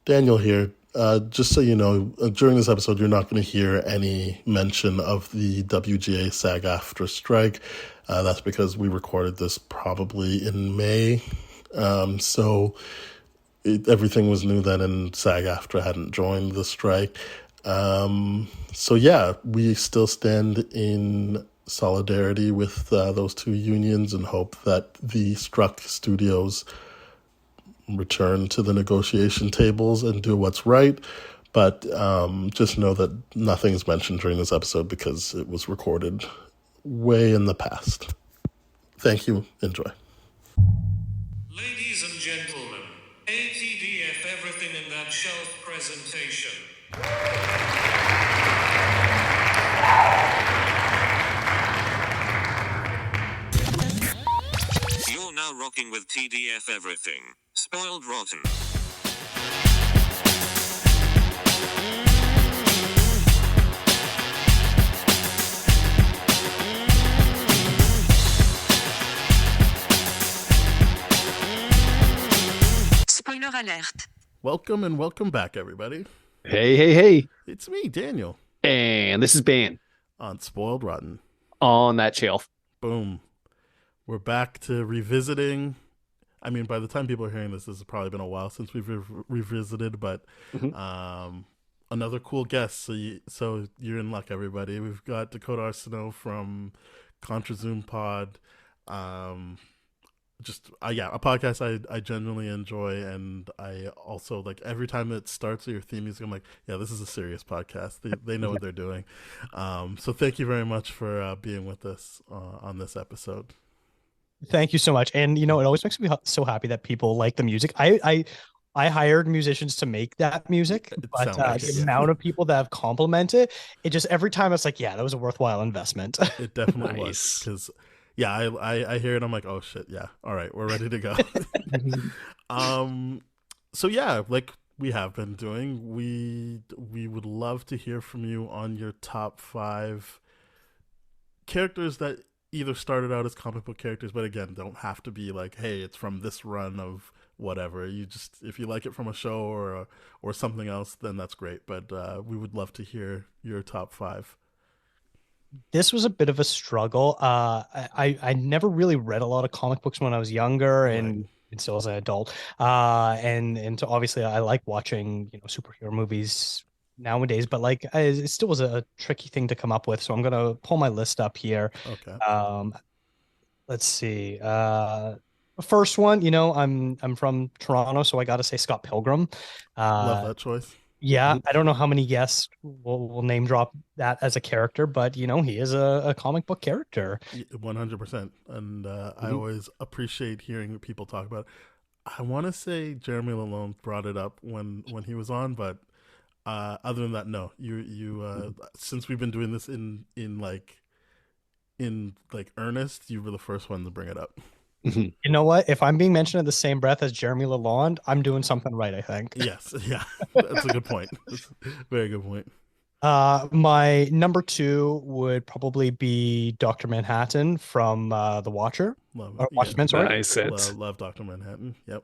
Daniel here. Just so you know, during this episode, you're not going to hear any mention of the WGA SAG-AFTRA strike. That's because we recorded this probably in May. Everything was new then, and SAG-AFTRA hadn't joined the strike. Yeah, we still stand in solidarity with those two unions and hope that the struck studios return to the negotiation tables and do what's right. But just know that nothing's mentioned during this episode because it was recorded way in the past. Thank you. Enjoy. Ladies and gentlemen, ATDF everything in that shelf presentation. You're now rocking with TDF everything. Spoiled rotten. Spoiler alert. Welcome and welcome back, everybody. Hey. It's me, Daniel, And this is Ben on Spoiled Rotten. on that shelf. Boom. We're back to revisiting. I mean, by the time people are hearing this has probably been a while since we've revisited, but another cool guest. So you're in luck, everybody. We've got Dakota Arsenault from Contra Zoom Pod. A podcast I genuinely enjoy, and I also like every time it starts with your theme music, I'm like, yeah, this is a serious podcast. They know what they're doing. So thank you very much for being with us on this episode. Thank you so much. And it always makes me so happy that people like the music. I hired musicians to make that music, but the amount of people that have complimented it, just every time it's like, yeah, that was a worthwhile investment. It definitely was, because I hear it. I'm like, oh shit, yeah, all right, we're ready to go. Like we have been doing, we would love to hear from you on your top 5 characters that either started out as comic book characters, but again, don't have to be like, hey, it's from this run of whatever. You just, if you like it from a show or something else, then that's great. But we would love to hear your top 5. This was a bit of a struggle. I never really read a lot of comic books when I was younger, and still as an adult. And so obviously I like watching superhero movies nowadays, but like it still was a tricky thing to come up with. So I'm gonna pull my list up here. Okay. Let's see. First one, I'm from Toronto, so I got to say Scott Pilgrim. Love that choice. Yeah, I don't know how many guests will name drop that as a character, but he is a comic book character. 100%. And I always appreciate hearing people talk about it. I want to say Jeremy Lalonde brought it up when he was on, but other than that, no. You since we've been doing this in earnest, you were the first one to bring it up. You know what? If I'm being mentioned in the same breath as Jeremy Lalonde, I'm doing something right, I think. Yes, yeah, that's a good point. That's a very good point. My number 2 would probably be Dr. Manhattan from The Watcher. Watchmen, sorry. Nice. Love Dr. Manhattan. Yep.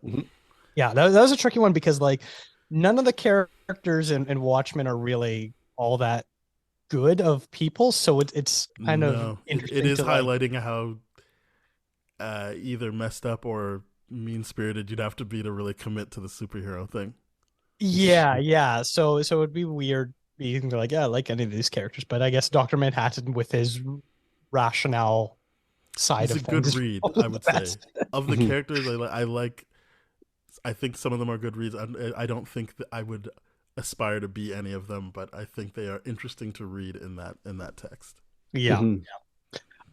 Yeah, that was a tricky one because like none of the characters in Watchmen are really all that good of people, so it's kind of interesting. It is highlighting how either messed up or mean-spirited you'd have to be to really commit to the superhero thing. Yeah. So it'd be weird being like, yeah, I like any of these characters, but I guess Dr. Manhattan with his rationale side of things. It's a good read, I would say. Of the characters I think some of them are good reads. I don't think that I would aspire to be any of them, but I think they are interesting to read in that text. Yeah.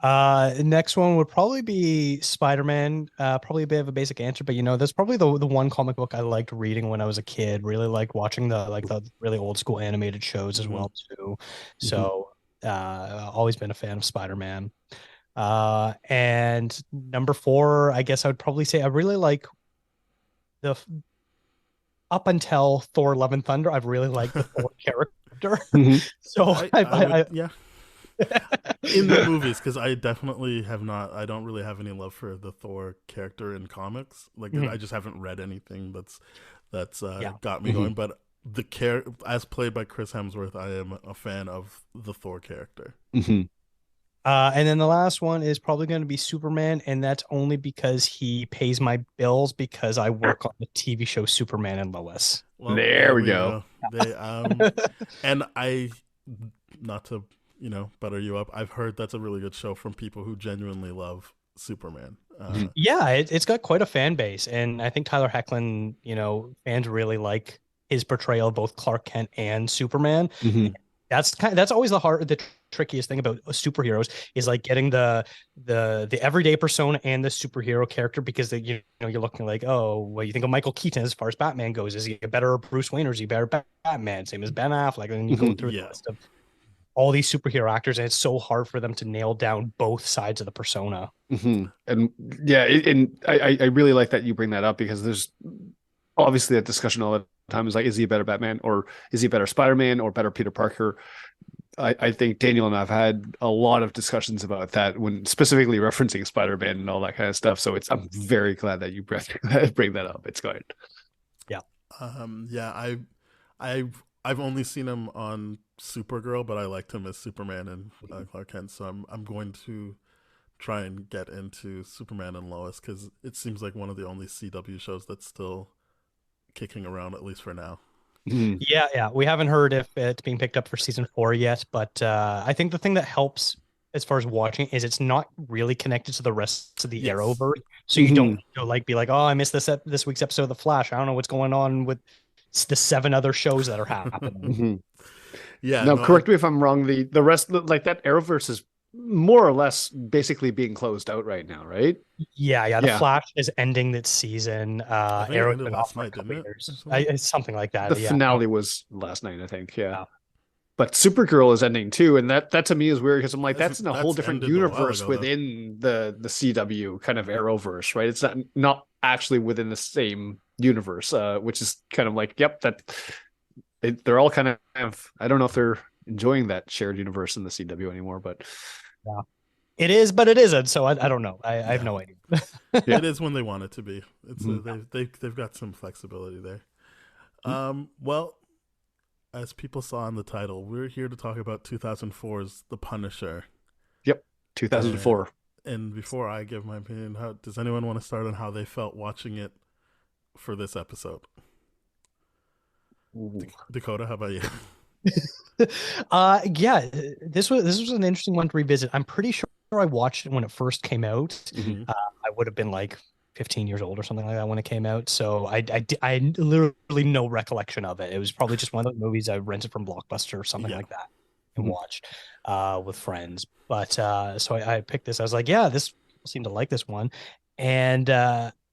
Next one would probably be Spider-Man. Probably a bit of a basic answer, but that's probably the one comic book I liked reading when I was a kid. Really liked watching the really old school animated shows as well too. So always been a fan of Spider-Man. And number 4, I guess I would probably say I really like up until Thor: Love and Thunder, I've really liked the Thor character. So yeah. In the movies, because I definitely have not. I don't really have any love for the Thor character in comics. Like I just haven't read anything that's Yeah. got me going. But as played by Chris Hemsworth, I am a fan of the Thor character. And then the last one is probably going to be Superman, and that's only because he pays my bills because I work on the TV show Superman and Lois. Well, There we go. They and I, not to butter you up, I've heard that's a really good show from people who genuinely love Superman. Yeah, it's got quite a fan base, and I think Tyler Hoechlin, fans really like his portrayal of both Clark Kent and Superman. That's always the trickiest thing about superheroes is like getting the everyday persona and the superhero character, because you're looking like, oh, what you think of Michael Keaton as far as Batman goes? Is he a better Bruce Wayne or is he better Batman? Same as Ben Affleck, and then you go through the list of all these superhero actors, and it's so hard for them to nail down both sides of the persona. And yeah, and I really like that you bring that up, because there's obviously that discussion all the time is like, is he a better Batman, or is he a better Spider-Man, or better Peter Parker? I think Daniel and I've had a lot of discussions about that, when specifically referencing Spider-Man and all that kind of stuff. So I'm very glad that you bring that up. It's good. Yeah. Yeah, I've only seen him on Supergirl, but I liked him as Superman and Clark Kent. So I'm going to try and get into Superman and Lois, because it seems like one of the only CW shows that's still kicking around, at least for now. Yeah. We haven't heard if it's being picked up for season 4 yet, but I think the thing that helps as far as watching is it's not really connected to the rest of the Arrowverse, so you don't be like, oh, I missed this week's episode of The Flash. I don't know what's going on with the 7 other shows that are happening. Yeah. No, correct me if I'm wrong. The rest, like that Arrowverse, is more or less basically being closed out right now, right? Yeah. The Flash is ending this season. Arrow's been off for a couple years. It's something like that. The finale was last night, I think. Yeah. But Supergirl is ending too, and that to me is weird, because I'm like, that's in a whole different universe within the CW kind of Arrowverse, right? It's not actually within the same universe, which is kind of like, yep, they're all kind of, I don't know if they're enjoying that shared universe in the CW anymore, but yeah, it is, but it isn't. So I don't know. I have no idea. It is when they want it to be. It's they've got some flexibility there. Well, as people saw in the title, we're here to talk about 2004's The Punisher. Yep, 2004. And before I give my opinion, does anyone want to start on how they felt watching it for this episode? Dakota, how about you? Yeah, this was an interesting one to revisit. I'm pretty sure I watched it when it first came out. I would have been like 15 years old or something like that when it came out, so I literally no recollection of it. It was probably just one of those movies I rented from Blockbuster or something like that and watched with friends. But so I picked this. I was like, yeah, this people seem to like this one, and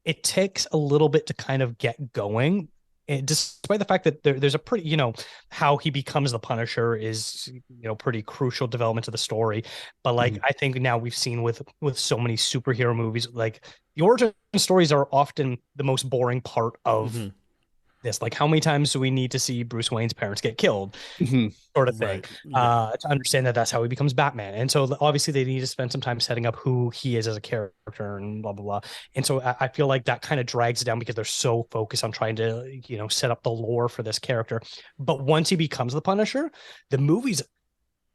it takes a little bit to kind of get going. And despite the fact that there's a pretty, how he becomes the Punisher is, pretty crucial development to the story. But like, I think now we've seen with so many superhero movies, like the origin stories are often the most boring part of this. Like, how many times do we need to see Bruce Wayne's parents get killed, sort of thing, to understand that that's how he becomes Batman? And so obviously they need to spend some time setting up who he is as a character and blah blah blah. And so I feel like that kind of drags it down, because they're so focused on trying to set up the lore for this character. But once he becomes the Punisher, the movies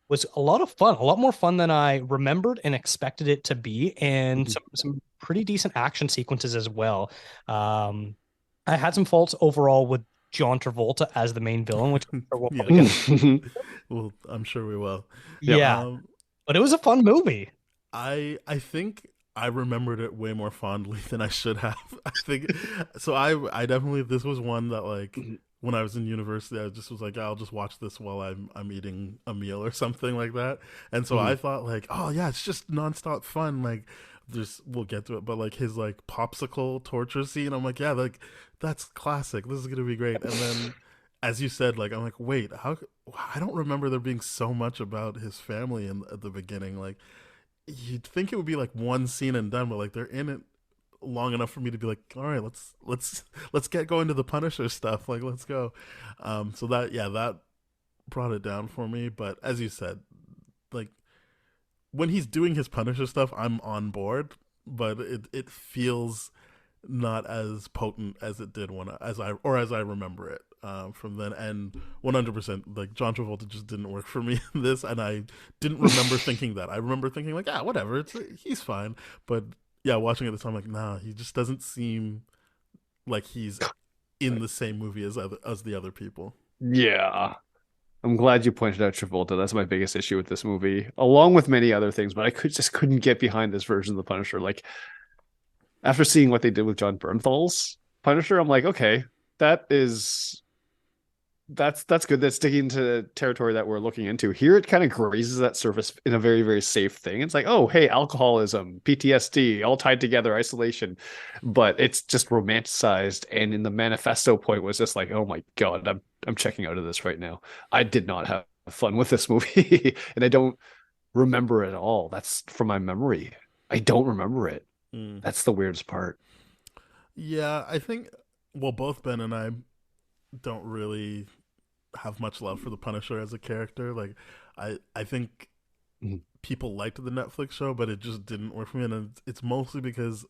was a lot of fun, a lot more fun than I remembered and expected it to be, and some pretty decent action sequences as well. I had some faults overall with John Travolta as the main villain, which we'll probably get. Well, I'm sure we will. Yeah, but it was a fun movie. I think I remembered it way more fondly than I should have. I think so. I definitely, this was one that, like, when I was in university, I just was like, I'll just watch this while I'm eating a meal or something like that. And so I thought, like, oh yeah, it's just nonstop fun. Like, we'll get to it, but like his like popsicle torture scene, I'm like, yeah, like that's classic. This is gonna be great. And then, as you said, like, I'm like, wait, I don't remember there being so much about his family at the beginning. Like, you'd think it would be like one scene and done, but like they're in it long enough for me to be like, all right, let's get going to the Punisher stuff. Like, let's go. So that brought it down for me. But as you said, like, when he's doing his Punisher stuff, I'm on board, but it feels not as potent as it did as I remember it from then. And 100%, like John Travolta just didn't work for me in this, and I didn't remember thinking that. I remember thinking like, whatever, he's fine. But yeah, watching it this time, like, nah, he just doesn't seem like he's in the same movie as the other people. Yeah. I'm glad you pointed out Travolta. That's my biggest issue with this movie, along with many other things. But I couldn't get behind this version of the Punisher. Like after seeing what they did with John Bernthal's Punisher, I'm like, okay, that's good. That's digging into territory that we're looking into. Here, it kind of grazes that surface in a very, very safe thing. It's like, oh, hey, alcoholism, PTSD, all tied together, isolation, but it's just romanticized. And in the manifesto point was just like, oh my god, I'm checking out of this right now. I did not have fun with this movie, and I don't remember it at all. That's from my memory. I don't remember it. That's the weirdest part. Yeah, I think both Ben and I don't really have much love for the Punisher as a character. Like I think people liked the Netflix show, but it just didn't work for me, and it's mostly because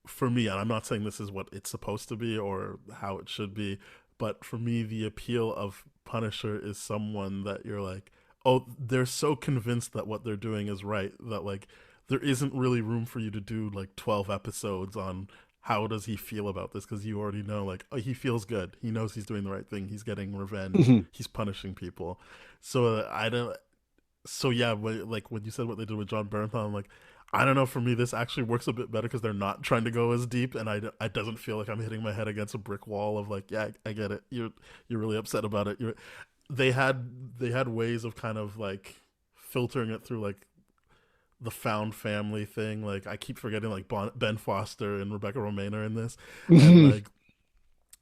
for me, and I'm not saying this is what it's supposed to be or how it should be, but for me the appeal of Punisher is someone that you're like, oh, they're so convinced that what they're doing is right that like there isn't really room for you to do like 12 episodes on how does he feel about this, because you already know like, oh, he feels good, he knows he's doing the right thing, he's getting revenge, he's punishing people. So like when you said what they did with John Bernthal, I'm like, I don't know, for me this actually works a bit better because they're not trying to go as deep, and I doesn't feel like I'm hitting my head against a brick wall of like, yeah, I get it, you're really upset about it. They had ways of kind of like filtering it through like the found family thing. Like I keep forgetting like Ben Foster and Rebecca Romijn are in this, and like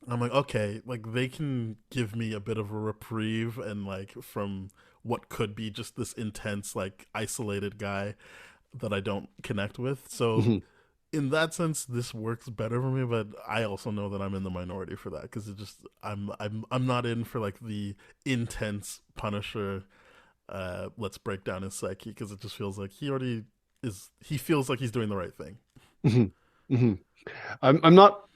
I'm like, okay, like they can give me a bit of a reprieve and like from what could be just this intense like isolated guy that I don't connect with. So in that sense, this works better for me. But I also know that I'm in the minority for that because it just I'm not in for like the intense Punisher. Let's break down his psyche, because it just feels like he feels like he's doing the right thing. I'm not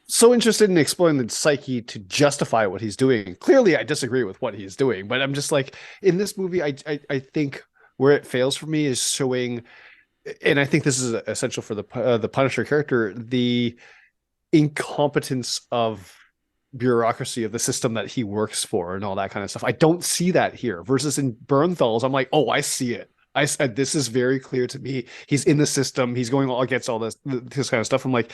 so interested in exploring the psyche to justify what he's doing. Clearly I disagree with what he's doing, but I'm just like, in this movie I think where it fails for me is showing, and I think this is essential for the Punisher character, the incompetence of bureaucracy of the system that he works for and all that kind of stuff. I don't see that here. Versus in Bernthal's, I'm like, oh, I see it. I said this is very clear to me. He's in the system. He's going all against all this kind of stuff. I'm like,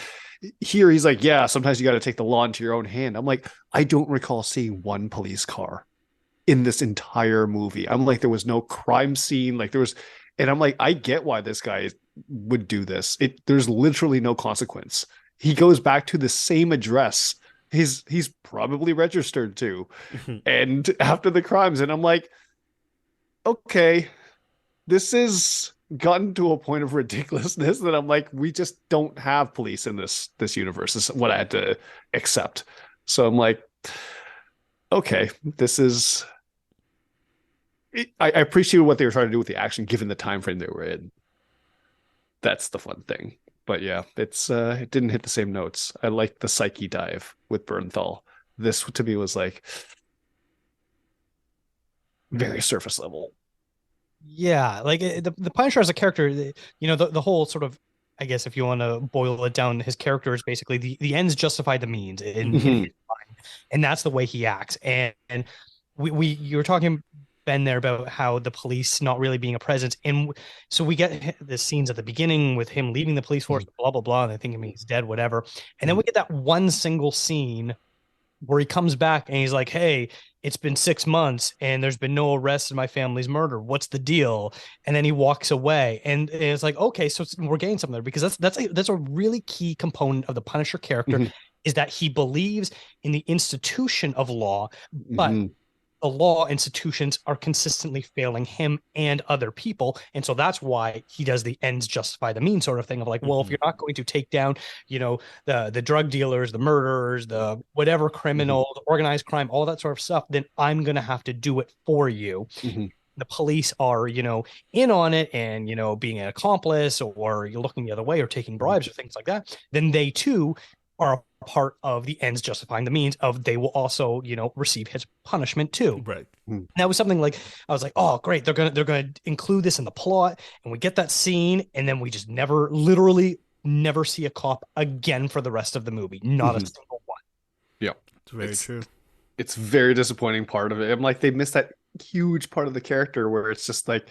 here he's like, yeah, sometimes you got to take the law into your own hand. I'm like, I don't recall seeing one police car in this entire movie. I'm like, there was no crime scene. Like there was, and I'm like, I get why this guy would do this. There's literally no consequence. He goes back to the same address he's probably registered to, and after the crimes, and I'm like, okay, this is gotten to a point of ridiculousness that I'm like, we just don't have police in this universe. This is what I had to accept. So I'm like, okay, this is. I appreciate what they were trying to do with the action, given the time frame they were in. That's the fun thing. But yeah, it didn't hit the same notes. I liked the psyche dive with Bernthal. This to me was like very surface level. Yeah, like the Punisher as a character, the whole sort of, I guess if you want to boil it down, his character is basically the ends justify the means in his mind, and that's the way he acts. And you were talking, Ben, there about how the police not really being a presence, and so we get the scenes at the beginning with him leaving the police force, blah blah blah, and they think he's dead, whatever, and then we get that one single scene where he comes back and he's like, hey, it's been 6 months and there's been no arrests in my family's murder. What's the deal? And then he walks away, and it's like, okay, so we're getting something there, because that's a really key component of the Punisher character, is that he believes in the institution of law, but the law institutions are consistently failing him and other people. And so that's why he does the ends justify the means sort of thing of like, well, if you're not going to take down, the drug dealers, the murderers, the whatever criminal, the organized crime, all that sort of stuff, then I'm going to have to do it for you. the police are, in on it and, being an accomplice, or you're looking the other way or taking bribes or things like that, then they too are a part of the ends justifying the means of they will also, receive his punishment too. Right. And that was something like I was like, oh great, they're gonna include this in the plot, and we get that scene, and then we just literally never see a cop again for the rest of the movie. Not a single one. Yeah. It's very true. It's very disappointing part of it. I'm like, they missed that huge part of the character where it's just like,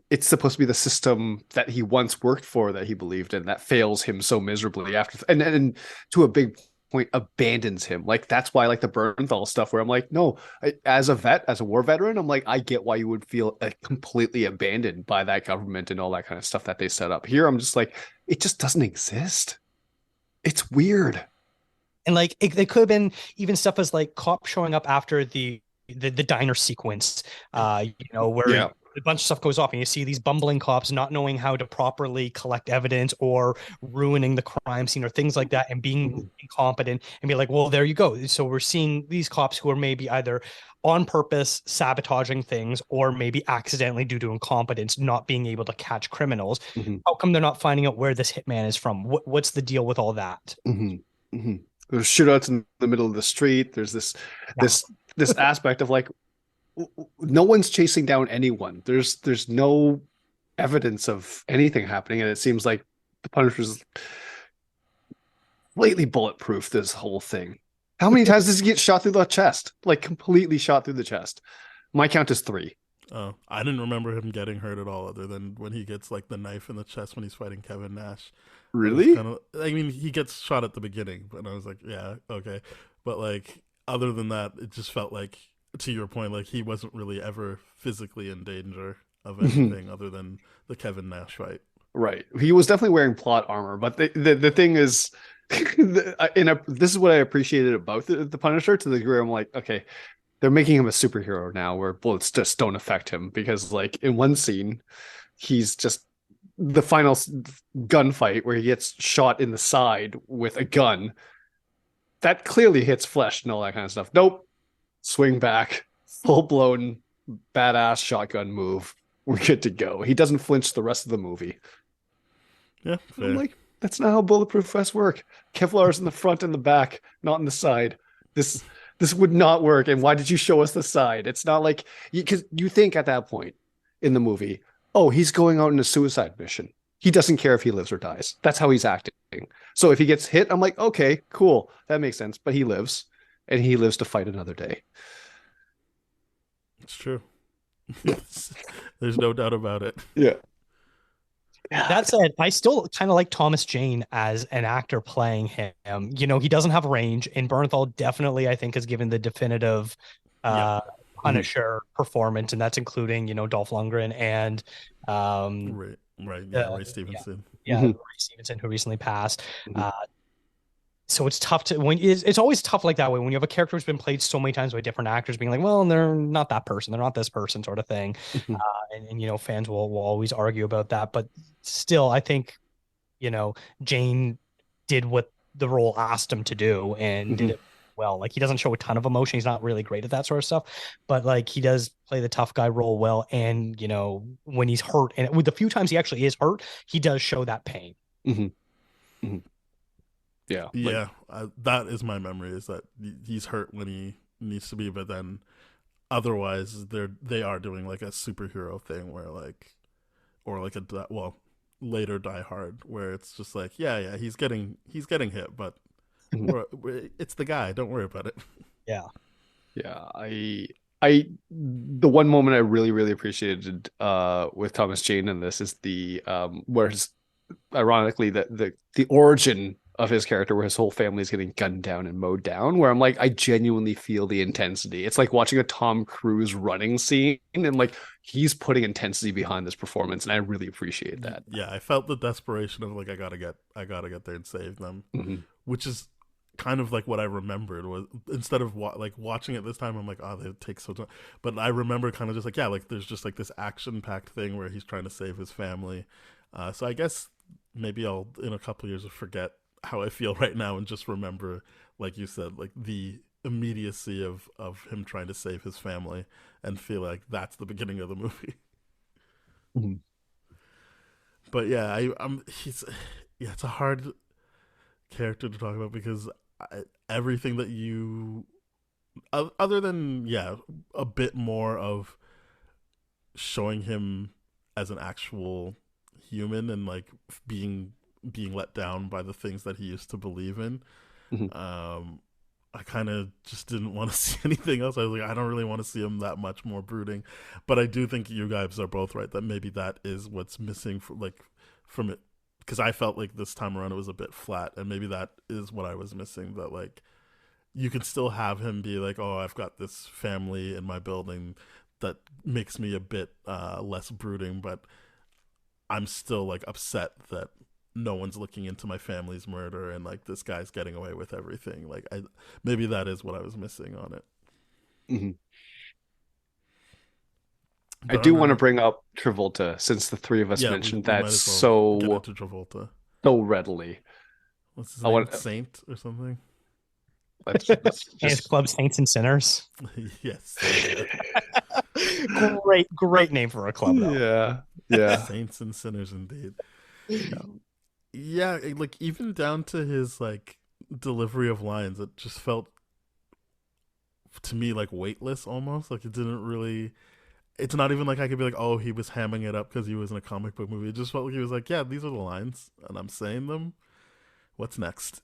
it's supposed to be the system that he once worked for, that he believed in, that fails him so miserably after, and to a big point abandons him. Like, that's why, like, the Bernthal stuff where I'm like, no, as a war veteran, I'm like, I get why you would feel completely abandoned by that government and all that kind of stuff that they set up. Here I'm just like, it just doesn't exist. It's weird. And like it could have been even stuff as like cops showing up after the diner sequence, where a bunch of stuff goes off and you see these bumbling cops not knowing how to properly collect evidence or ruining the crime scene or things like that, and being incompetent, and be like, well, there you go. So we're seeing these cops who are maybe either on purpose sabotaging things or maybe accidentally due to incompetence not being able to catch criminals. How come they're not finding out where this hitman is from? What's the deal with all that? There's shootouts in the middle of the street. There's this aspect of like, no one's chasing down anyone. There's no evidence of anything happening, and it seems like the Punisher's completely bulletproof this whole thing. How many times does he get shot through the chest? Like, completely shot through the chest. My count is 3. Oh, I didn't remember him getting hurt at all, other than when he gets like the knife in the chest when he's fighting Kevin Nash. Really? I mean, he gets shot at the beginning, but I was like, yeah, okay. But like, other than that, it just felt like, to your point, like he wasn't really ever physically in danger of anything other than the Kevin Nash fight. Right. He was definitely wearing plot armor, but the thing is, this is what I appreciated about the Punisher, to the degree I'm like, okay, they're making him a superhero now where bullets just don't affect him, because like in one scene, he's just the final gunfight where he gets shot in the side with a gun that clearly hits flesh and all that kind of stuff. Nope. Swing back, full-blown badass shotgun move. We're good to go. He doesn't flinch the rest of the movie. Yeah, fair. I'm like, that's not how bulletproof vests work. Kevlar's in the front and the back, not in the side. This would not work. And why did you show us the side? It's not like, because you think at that point in the movie, oh, he's going out on a suicide mission. He doesn't care if he lives or dies. That's how he's acting. So if he gets hit, I'm like, okay, cool. That makes sense. But he lives, and he lives to fight another day. It's true. There's no doubt about it. Yeah. That said, I still kind of like Thomas Jane as an actor playing him. He doesn't have range, and Bernthal definitely, I think, has given the definitive Punisher performance, and that's including, Dolph Lundgren and Ray Stevenson. Ray Stevenson, who recently passed. So it's tough it's always tough like that way when you have a character who's been played so many times by different actors, being like, well, they're not that person, they're not this person, sort of thing. And fans will always argue about that, but still, I think Jane did what the role asked him to do and did it well. Like, he doesn't show a ton of emotion, he's not really great at that sort of stuff, but like, he does play the tough guy role well. And when he's hurt, and with the few times he actually is hurt, he does show that pain. Yeah, that is my memory, is that he's hurt when he needs to be, but then otherwise they are doing like a superhero thing where like, or like later Die Hard, where it's just like, yeah, he's getting hit, but it's the guy, don't worry about it. Yeah. I the one moment I really, really appreciated with Thomas Jane in this is the where ironically the origin of his character, where his whole family is getting gunned down and mowed down, where I'm like, I genuinely feel the intensity. It's like watching a Tom Cruise running scene, and like, he's putting intensity behind this performance, and I really appreciate that. Yeah, I felt the desperation of like, I gotta get there and save them, which is kind of like what I remembered. Was instead of watching it this time, I'm like, oh, they take so long. But I remember kind of just like, yeah, like there's just like this action-packed thing where he's trying to save his family. So I guess maybe I'll, in a couple of years, forget how I feel right now and just remember, like you said, like the immediacy of him trying to save his family, and feel like that's the beginning of the movie. Mm-hmm. But yeah, it's a hard character to talk about because everything that you, other than a bit more of showing him as an actual human and like being let down by the things that he used to believe in. Mm-hmm. I kind of just didn't want to see anything else. I was like, I don't really want to see him that much more brooding. But I do think you guys are both right that maybe that is what's missing from it. Because I felt like this time around it was a bit flat, and maybe that is what I was missing. That like you can still have him be like, oh, I've got this family in my building that makes me a bit less brooding, but I'm still like upset that no one's looking into my family's murder and like this guy's getting away with everything. Like maybe that is what I was missing on it. Mm-hmm. I do want to bring up Travolta since the three of us mentioned that so get into Travolta so readily. What's his name? Saint or something? His Club Saints and Sinners. Yes. Great name for a club though. Yeah. Saints and Sinners indeed. Yeah, like even down to his like delivery of lines, it just felt to me like weightless almost. Like it didn't really. It's not even like I could be like, oh, he was hamming it up because he was in a comic book movie. It just felt like he was like, yeah, these are the lines, and I'm saying them. What's next?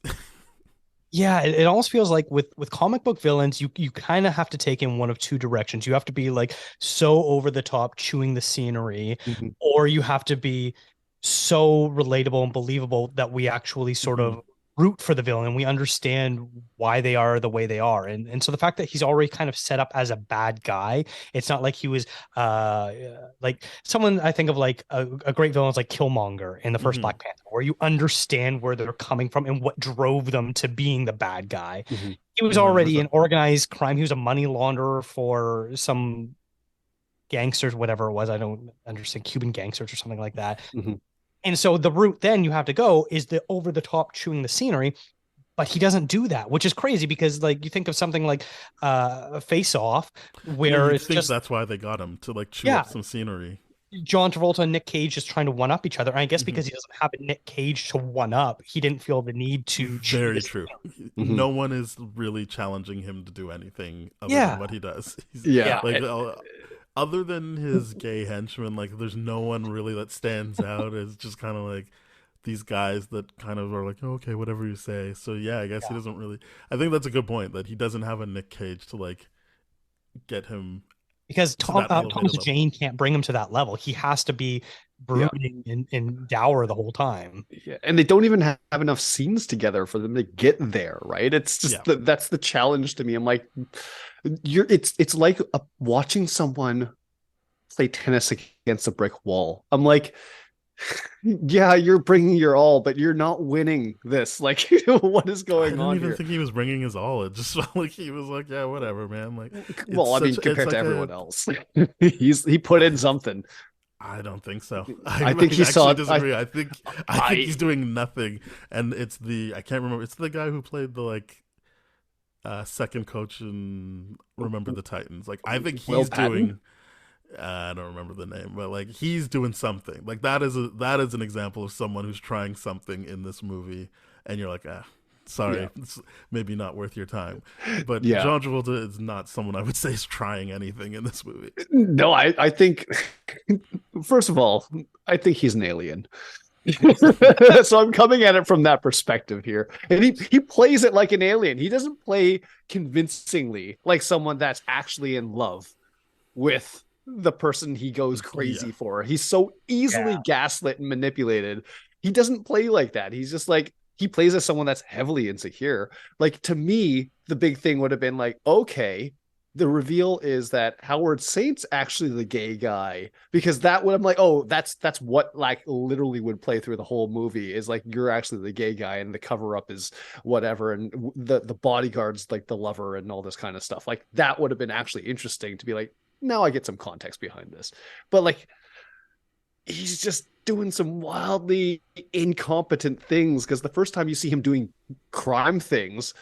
Yeah, it almost feels like with comic book villains, you kind of have to take in one of two directions. You have to be like so over the top, chewing the scenery, mm-hmm. or you have to be so relatable and believable that we actually sort of root for the villain. We understand why they are the way they are. And so the fact that he's already kind of set up as a bad guy, it's not like he was like someone I think of like a great villain is like Killmonger in the first Black Panther, where you understand where they're coming from and what drove them to being the bad guy. Mm-hmm. He was already in organized crime. He was a money launderer for some gangsters, whatever it was. I don't understand, Cuban gangsters or something like that. Mm-hmm. And so the route then you have to go is the over the top chewing the scenery, but he doesn't do that, which is crazy because like you think of something like Face Off, where it's just that's why they got him to like chew up some scenery. John Travolta and Nick Cage just trying to one up each other. And I guess because he doesn't have a Nick Cage to one up, he didn't feel the need to. Very true. Mm-hmm. No one is really challenging him to do anything other than what he does. Other than his gay henchmen, like there's no one really that stands out as just kind of like these guys that kind of are like, oh, okay, whatever you say. So yeah, I guess he doesn't really. I think that's a good point that he doesn't have a Nick Cage to like get him because Thomas Jane can't bring him to that level. He has to be brooding and dour the whole time. Yeah, and they don't even have enough scenes together for them to get there, right? It's just that's the challenge to me. I'm like, it's like watching someone play tennis against a brick wall. I'm like, yeah, you're bringing your all, but you're not winning this. Like, what is going on? I didn't even think he was bringing his all. It just felt like he was like, yeah, whatever, man. Like, well, I mean, compared to everyone else, he put in something. I don't think so. I think he saw. Disagree. I think he's doing nothing, and it's I can't remember. It's the guy who played the like second coach in Remember the Titans. Like I think he's doing. I don't remember the name, but like he's doing something. Like that is an example of someone who's trying something in this movie, and you're like, sorry, it's maybe not worth your time. But John Travolta is not someone I would say is trying anything in this movie. No, I think first of all, I think he's an alien. So I'm coming at it from that perspective here. And he plays it like an alien. He doesn't play convincingly like someone that's actually in love with the person he goes crazy for. He's so easily gaslit and manipulated. He doesn't play like that. He's just like, he plays as someone that's heavily insecure. Like to me, the big thing would have been like, okay, the reveal is that Howard Saint's actually the gay guy, because that would, I'm like, oh, that's what like literally would play through the whole movie is like, you're actually the gay guy and the cover up is whatever. And the bodyguard's like the lover and all this kind of stuff. Like that would have been actually interesting to be like, now I get some context behind this, but like, he's just doing some wildly incompetent things. Cause the first time you see him doing crime things,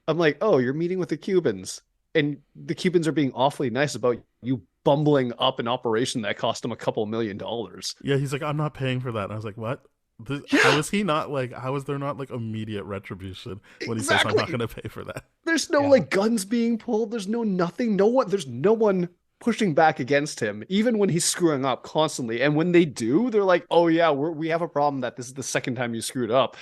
I'm like, oh, you're meeting with the Cubans, and the Cubans are being awfully nice about you bumbling up an operation that cost them $2 million. Yeah, he's like, I'm not paying for that. And I was like, what? How Yeah, is he not like? How is there not like immediate retribution when he says I'm not exactly. going to pay for that? There's no Yeah. like guns being pulled. There's no nothing. No one. There's no one pushing back against him, even when he's screwing up constantly. And when they do, they're like, "Oh yeah, we have a problem that this is the second time you screwed up."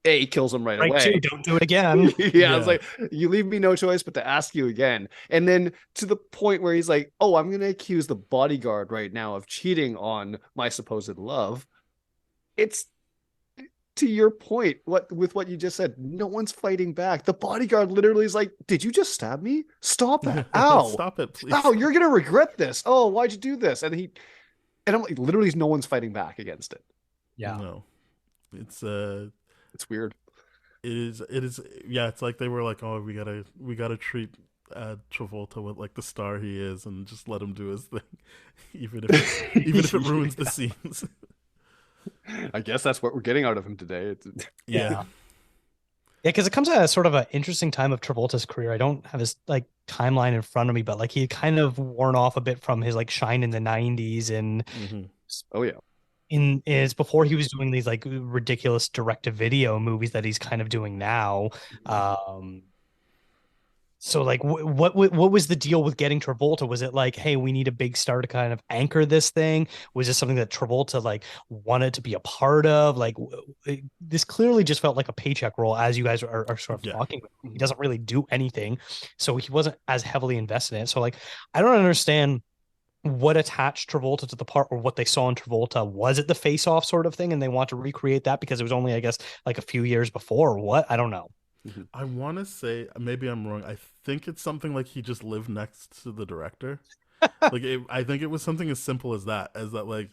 He kills him right Right, too. away. Don't do it again. Yeah, it's Yeah, like you leave me no choice but to ask you again. And then to the point where he's like, "Oh, I'm gonna accuse the bodyguard right now of cheating on my supposed love." It's to your point, what you just said, no one's fighting back. The bodyguard literally is like, "Did you just stab me? Stop that! Ow, stop it, please. ow! You're gonna regret this. Oh, why'd you do this?" And I'm like, literally, no one's fighting back against it. Yeah. No, it's It's weird. it is. Yeah, it's like they were like, oh, we gotta treat Travolta with like the star he is, and just let him do his thing, even if it ruins the scenes. I guess that's what we're getting out of him today. Yeah. Yeah, because it comes at a sort of an interesting time of Travolta's career. I don't have his like timeline in front of me, but like he had kind of worn off a bit from his like shine in the 90s and Hmm. Oh yeah. in is before he was doing these like ridiculous direct-to-video movies that he's kind of doing now. Um so like what was the deal with getting Travolta? Was it like, hey, we need a big star to kind of anchor this thing? Was this something that Travolta like wanted to be a part of? Like this clearly just felt like a paycheck role, as you guys are sort of Yeah. talking about. He doesn't really do anything, so he wasn't as heavily invested in it. So like, I don't understand what attached Travolta to the part, or what they saw in Travolta. Was it the face off sort of thing and they want to recreate that because it was only, I guess, like a few years before, or what? I don't know. Mhm. I want to say, maybe I'm wrong. I think it's something like he just lived next to the director. I think it was something as simple as that. As that, like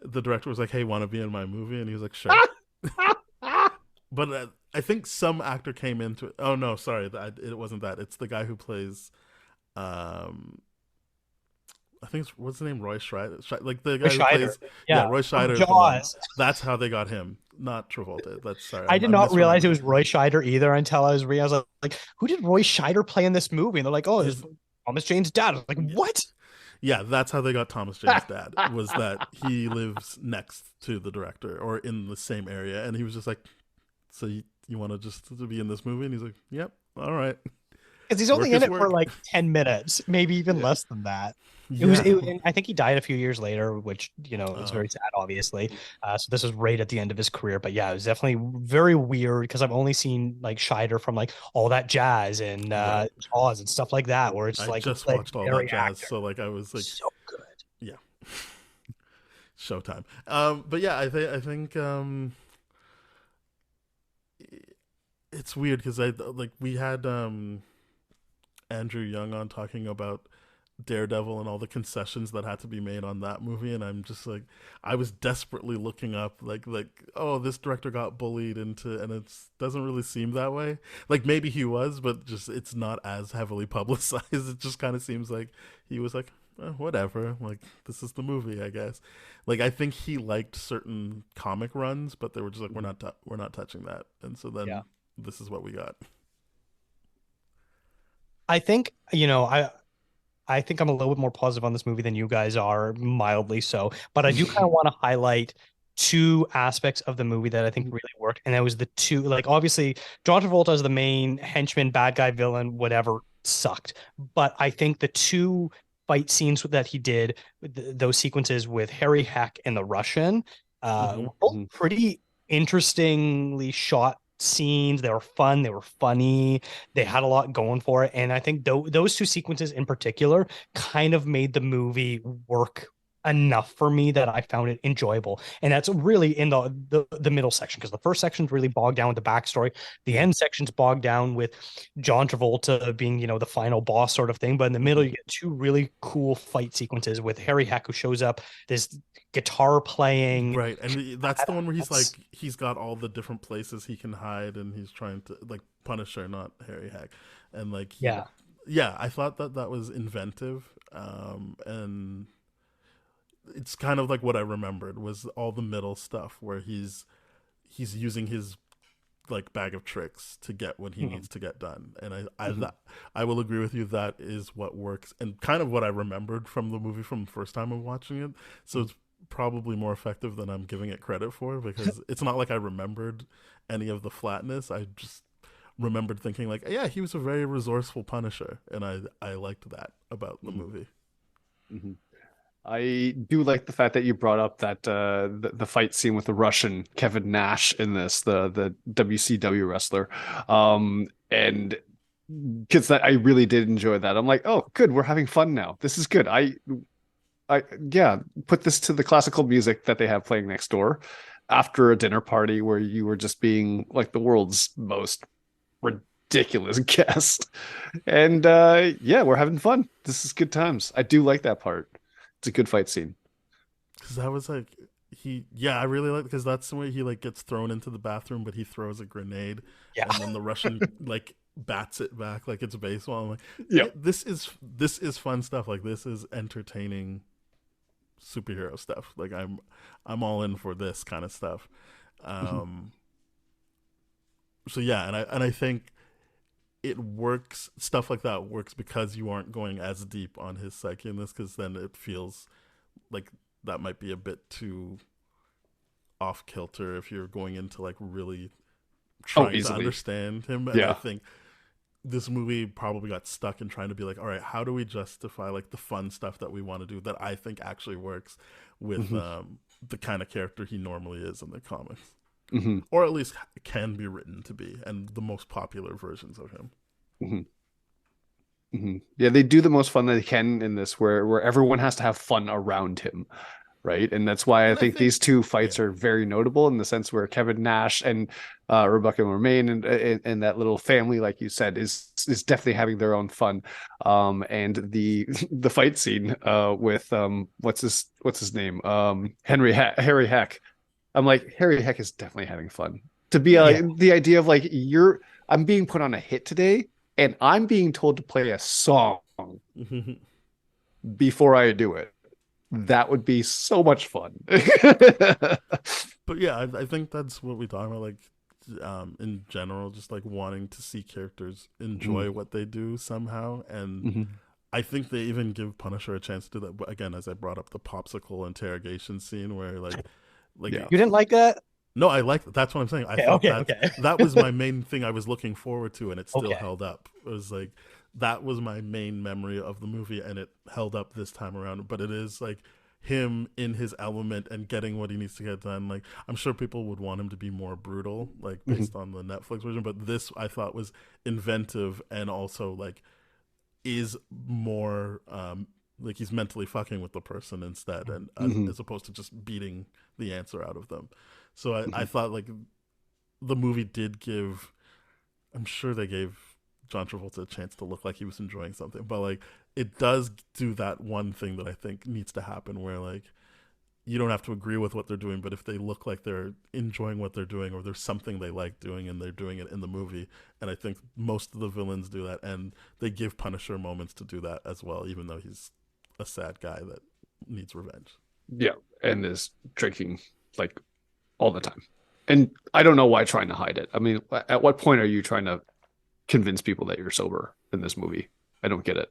the director was like, "Hey, want to be in my movie?" And he was like, "Sure." But I think some actor came into it. Oh no, sorry, it wasn't that. It's the guy who plays. Um, I think it's what's the name, Roy Scheider, like the Roy guy who Scheider. plays. Yeah, Yeah. Roy From Scheider is the one. Jaws. That's how they got him, not Travolta. That's sorry, I did I'm not realize it misremembering. was Roy Scheider either until I was reading. I was like, who did Roy Scheider play in this movie? And they're like, oh, it's His Thomas Jane's dad. I was like, what? Yeah, that's how they got Thomas Jane's dad. Was that he lives next to the director or in the same area, and he was just like, "So you want to just to be in this movie?" And he's like, "Yep, all right." Because he's Work only in is it for work. like 10 minutes, maybe even Yeah. less than that. Yeah, And I think he died a few years later, which, is uh, very sad, obviously. So this was right at the end of his career. But yeah, it was definitely very weird because I've only seen like Scheider from like All That Jazz and right. Jaws and stuff like that, where it's I like just watched all that legendary jazz, actor. so like I was like, So good. yeah, Showtime. But yeah, I think it's weird because I like we had Andrew Young on talking about Daredevil and all the concessions that had to be made on that movie, and I'm just like, I was desperately looking up like oh, this director got bullied into, and it doesn't really seem that way. Like maybe he was, but just it's not as heavily publicized. It just kind of seems like he was like, whatever, like this is the movie, I guess. Like I think he liked certain comic runs, but they were just like, we're not touching that, and so then Yeah. this is what we got. I think, I think I'm a little bit more positive on this movie than you guys are, mildly so. But I do kind of want to highlight two aspects of the movie that I think really worked. And that was the two, like obviously John Travolta as the main henchman, bad guy, villain, whatever, sucked. But I think the two fight scenes that he did, those sequences with Harry Heck and the Russian, Hmm. were both pretty interestingly shot scenes. They were fun, they were funny, they had a lot going for it. And I think those two sequences in particular kind of made the movie work enough for me that I found it enjoyable. And that's really in the middle section, because the first section's really bogged down with the backstory. The Hmm. end section's bogged down with John Travolta being, the final boss sort of thing. But in the middle, Hmm. you get two really cool fight sequences with Harry Heck, who shows up, this guitar playing. Right, and that's the one where he's That's like he's got all the different places he can hide, and he's trying to like Punisher, not Harry Hack, and like he, yeah. yeah, I thought that was inventive, and it's kind of like what I remembered was all the middle stuff where he's using his like bag of tricks to get what he Mhm. needs to get done. And Mhm. I will agree with you, that is what works and kind of what I remembered from the movie from the first time of watching it. So it's probably more effective than I'm giving it credit for, because it's not like I remembered any of the flatness. I just remembered thinking like, yeah, he was a very resourceful Punisher, and I liked that about the Mhm. movie. Mhm. I do like the fact that you brought up that the fight scene with the Russian Kevin Nash in this, the WCW wrestler, and because that I really did enjoy that. I'm like, oh, good, we're having fun now. This is good. I yeah, put this to the classical music that they have playing next door after a dinner party where you were just being like the world's most ridiculous guest. And yeah, we're having fun. This is good times. I do like that part. It's a good fight scene. Because that was like, I really like, because that's the way he like gets thrown into the bathroom, but he throws a grenade, Yeah. and then the Russian like bats it back like it's baseball. I'm like, Yeah. this is fun stuff. Like, this is entertaining superhero stuff. Like, I'm all in for this kind of stuff. Mhm. So yeah, and I think it works. Stuff like that works because you aren't going as deep on his psyche in this, because then it feels like that might be a bit too off kilter if you're going into like really Oh, trying to easily. understand him. And I Yeah. think this movie probably got stuck in trying to be like, all right, how do we justify like the fun stuff that we want to do that I think actually works with Hmm. the kind of character he normally is in the comics, Hmm. or at least can be written to be, and the most popular versions of him. Hmm. Hmm. Yeah, they do the most fun that they can in this, where everyone has to have fun around him, right? And that's why I And I think think, these two fights yeah, are very notable in the sense where Kevin Nash and Rebecca Romaine and that little family, like you said, is definitely having their own fun. And the the fight scene with what's his name, Harry Heck. I'm like, Harry Heck is definitely having fun. To be yeah, Yeah. the idea of like I'm being put on a hit today, and I'm being told to play a song before I do it. That would be so much fun. but yeah, I think that's what we talk about. Like, in general, just like wanting to see characters enjoy what they do somehow, and Mm-hmm. I think they even give Punisher a chance to do that. But again, as I brought up the popsicle interrogation scene, where Yeah. You didn't like that? no, I like, that's what I'm saying. I Okay, thought okay, okay. that was my main thing I was looking forward to, and it still Okay. held up. It was like, that was my main memory of the movie, and it held up this time around. But it is like him in his element and getting what he needs to get done. Like, I'm sure people would want him to be more brutal, like Mm-hmm. based on the Netflix version, but this I thought was inventive, and also like is more like he's mentally fucking with the person instead, and Mm-hmm. as opposed to just beating the answer out of them. So I Mm-hmm. thought like the movie did give, I'm sure they gave John Travolta a chance to look like he was enjoying something, but like it does do that one thing that I think needs to happen, where like you don't have to agree with what they're doing, but if they look like they're enjoying what they're doing, or there's something they like doing and they're doing it in the movie. And I think most of the villains do that, and they give Punisher moments to do that as well, even though he's a sad guy that needs revenge. Yeah, and is drinking like all the time. And I don't know why trying to hide it. I mean, at what point are you trying to convince people that you're sober in this movie? I don't get it.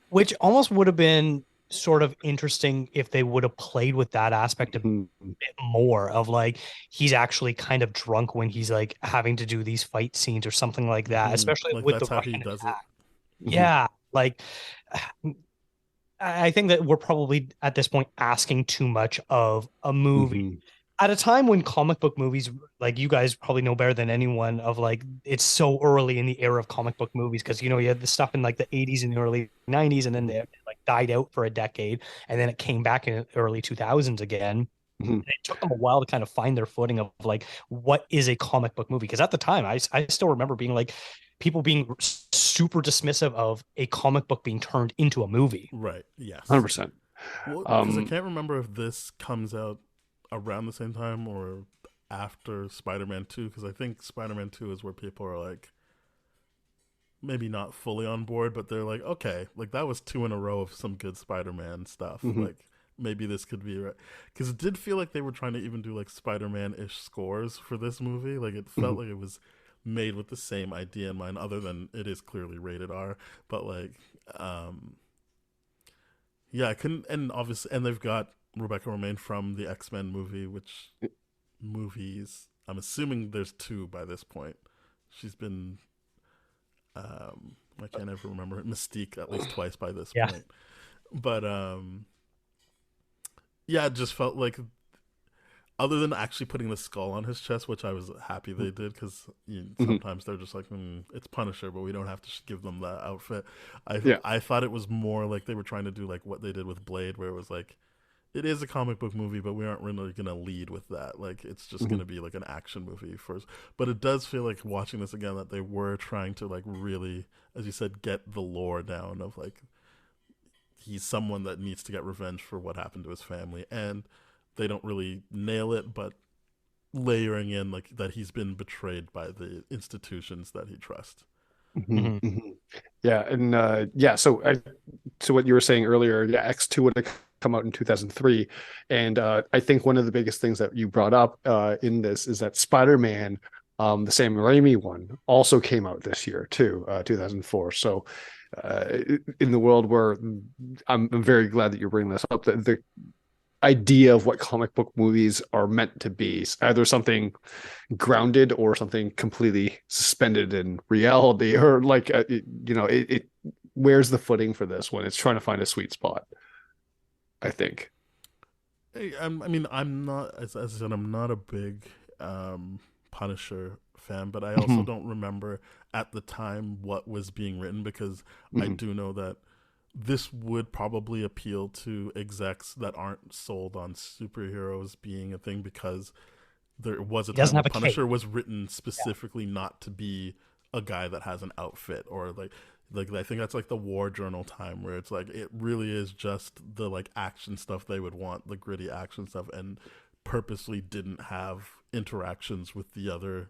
Which almost would have been sort of interesting if they would have played with that aspect a Mhm. bit more of like he's actually kind of drunk when he's like having to do these fight scenes or something like that, especially Like with the that's how he Russian does it. attack. Mhm. Yeah, like I think that we're probably at this point asking too much of a movie Mhm. at a time when comic book movies, like you guys probably know better than anyone, of like it's so early in the era of comic book movies because you had the stuff in like the 80s and the early 90s, and then they like died out for a decade, and then it came back in the early 2000s again. Mhm. And it took them a while to kind of find their footing of like what is a comic book movie, because at the time I still remember being like people being super dismissive of a comic book being turned into a movie. Right. Yes. 100%. Well, because I Um, can't remember if this comes out around the same time or after Spider-Man 2, because I think Spider-Man 2 is where people are like maybe not fully on board, but they're like, okay, like that was two in a row of some good Spider-Man stuff. mhm. Like, maybe this could be right, because it did feel like they were trying to even do like Spider-Man-ish scores for this movie. Like it felt like it was made with the same idea in mind, other than it is clearly rated R. But like, yeah, I couldn't, and obviously, and they've got Rebecca Romijn from the X-Men movie, which movies, I'm assuming there's two by this point. She's been, I can't ever remember, Mystique at least twice by this point. But yeah, it just felt like, other than actually putting the skull on his chest, which I was happy they did, because sometimes they're just like, it's Punisher, but we don't have to give them that outfit. I thought it was more like they were trying to do like what they did with Blade, where it was like, it is a comic book movie, but we aren't really going to lead with that. Like, it's just going to be like an action movie first. But it does feel like, watching this again, that they were trying to like really, as you said, get the lore down of like, he's someone that needs to get revenge for what happened to his family. And they don't really nail it, but layering in like that he's been betrayed by the institutions that he trusts. Yeah, and so what you were saying earlier, X2 would have come out in 2003, and I think one of the biggest things that you brought up in this is that Spider-Man, the Sam Raimi one, also came out this year too, 2004. So in the world where I'm very glad that you're bringing this up, the idea of what comic book movies are meant to be, either something grounded or something completely suspended in reality, or like it where's the footing for this one? It's trying to find a sweet spot, I think. I mean, I'm not, as I said, I'm not a big Punisher fan, but I also don't remember at the time what was being written, because I do know that this would probably appeal to execs that aren't sold on superheroes being a thing, because there was a time when Punisher was written specifically not to be a guy that has an outfit, or like I think that's like the War Journal time, where it's like it really is just the like action stuff they would want, the gritty action stuff, and purposely didn't have interactions with the other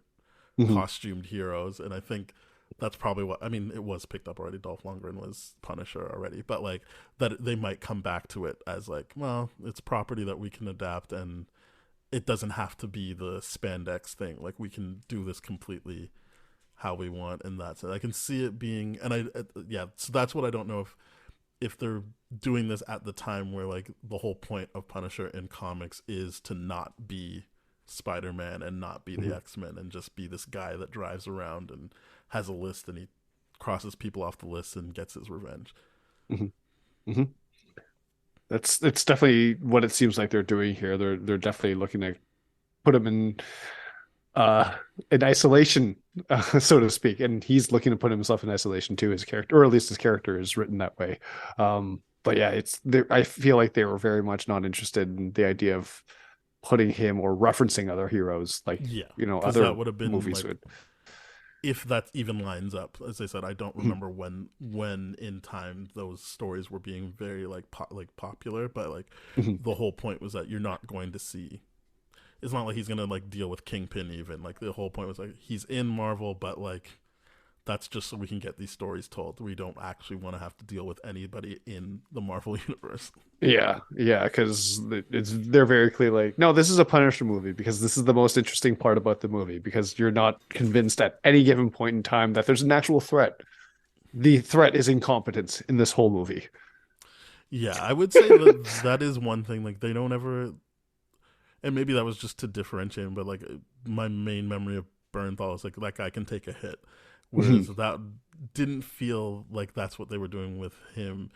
costumed heroes. And I think that's probably what, I mean, it was picked up already. Dolph Lundgren was Punisher already, but like that they might come back to it as like, well, it's property that we can adapt, and it doesn't have to be the spandex thing. Like, we can do this completely how we want, and that's it. I can see it being, and so that's what I don't know, if they're doing this at the time where like the whole point of Punisher in comics is to not be Spider-Man and not be the X-Men, and just be this guy that drives around and has a list, and he crosses people off the list and gets his revenge. It's definitely what it seems like they're doing here. They're definitely looking to put him in isolation, so to speak, and he's looking to put himself in isolation too, his character, or at least his character is written that way. But yeah, I feel like they were very much not interested in the idea of putting him or referencing other heroes, like other that would have been movies like, would. If that even lines up. As I said, I don't remember when in time those stories were being very like popular, but like the whole point was that you're not going to see. It's not like he's gonna like deal with Kingpin even. Like, the whole point was like, he's in Marvel, but like that's just so we can get these stories told. We don't actually want to have to deal with anybody in the Marvel universe. Yeah, because they're very clear, like, no, this is a Punisher movie because this is the most interesting part about the movie, because you're not convinced at any given point in time that there's an actual threat. The threat is incompetence in this whole movie. Yeah, I would say that is one thing. Like, they don't ever, and maybe that was just to differentiate him, but like my main memory of Bernthal is like, that guy can take a hit. Whereas that didn't feel like that's what they were doing with him.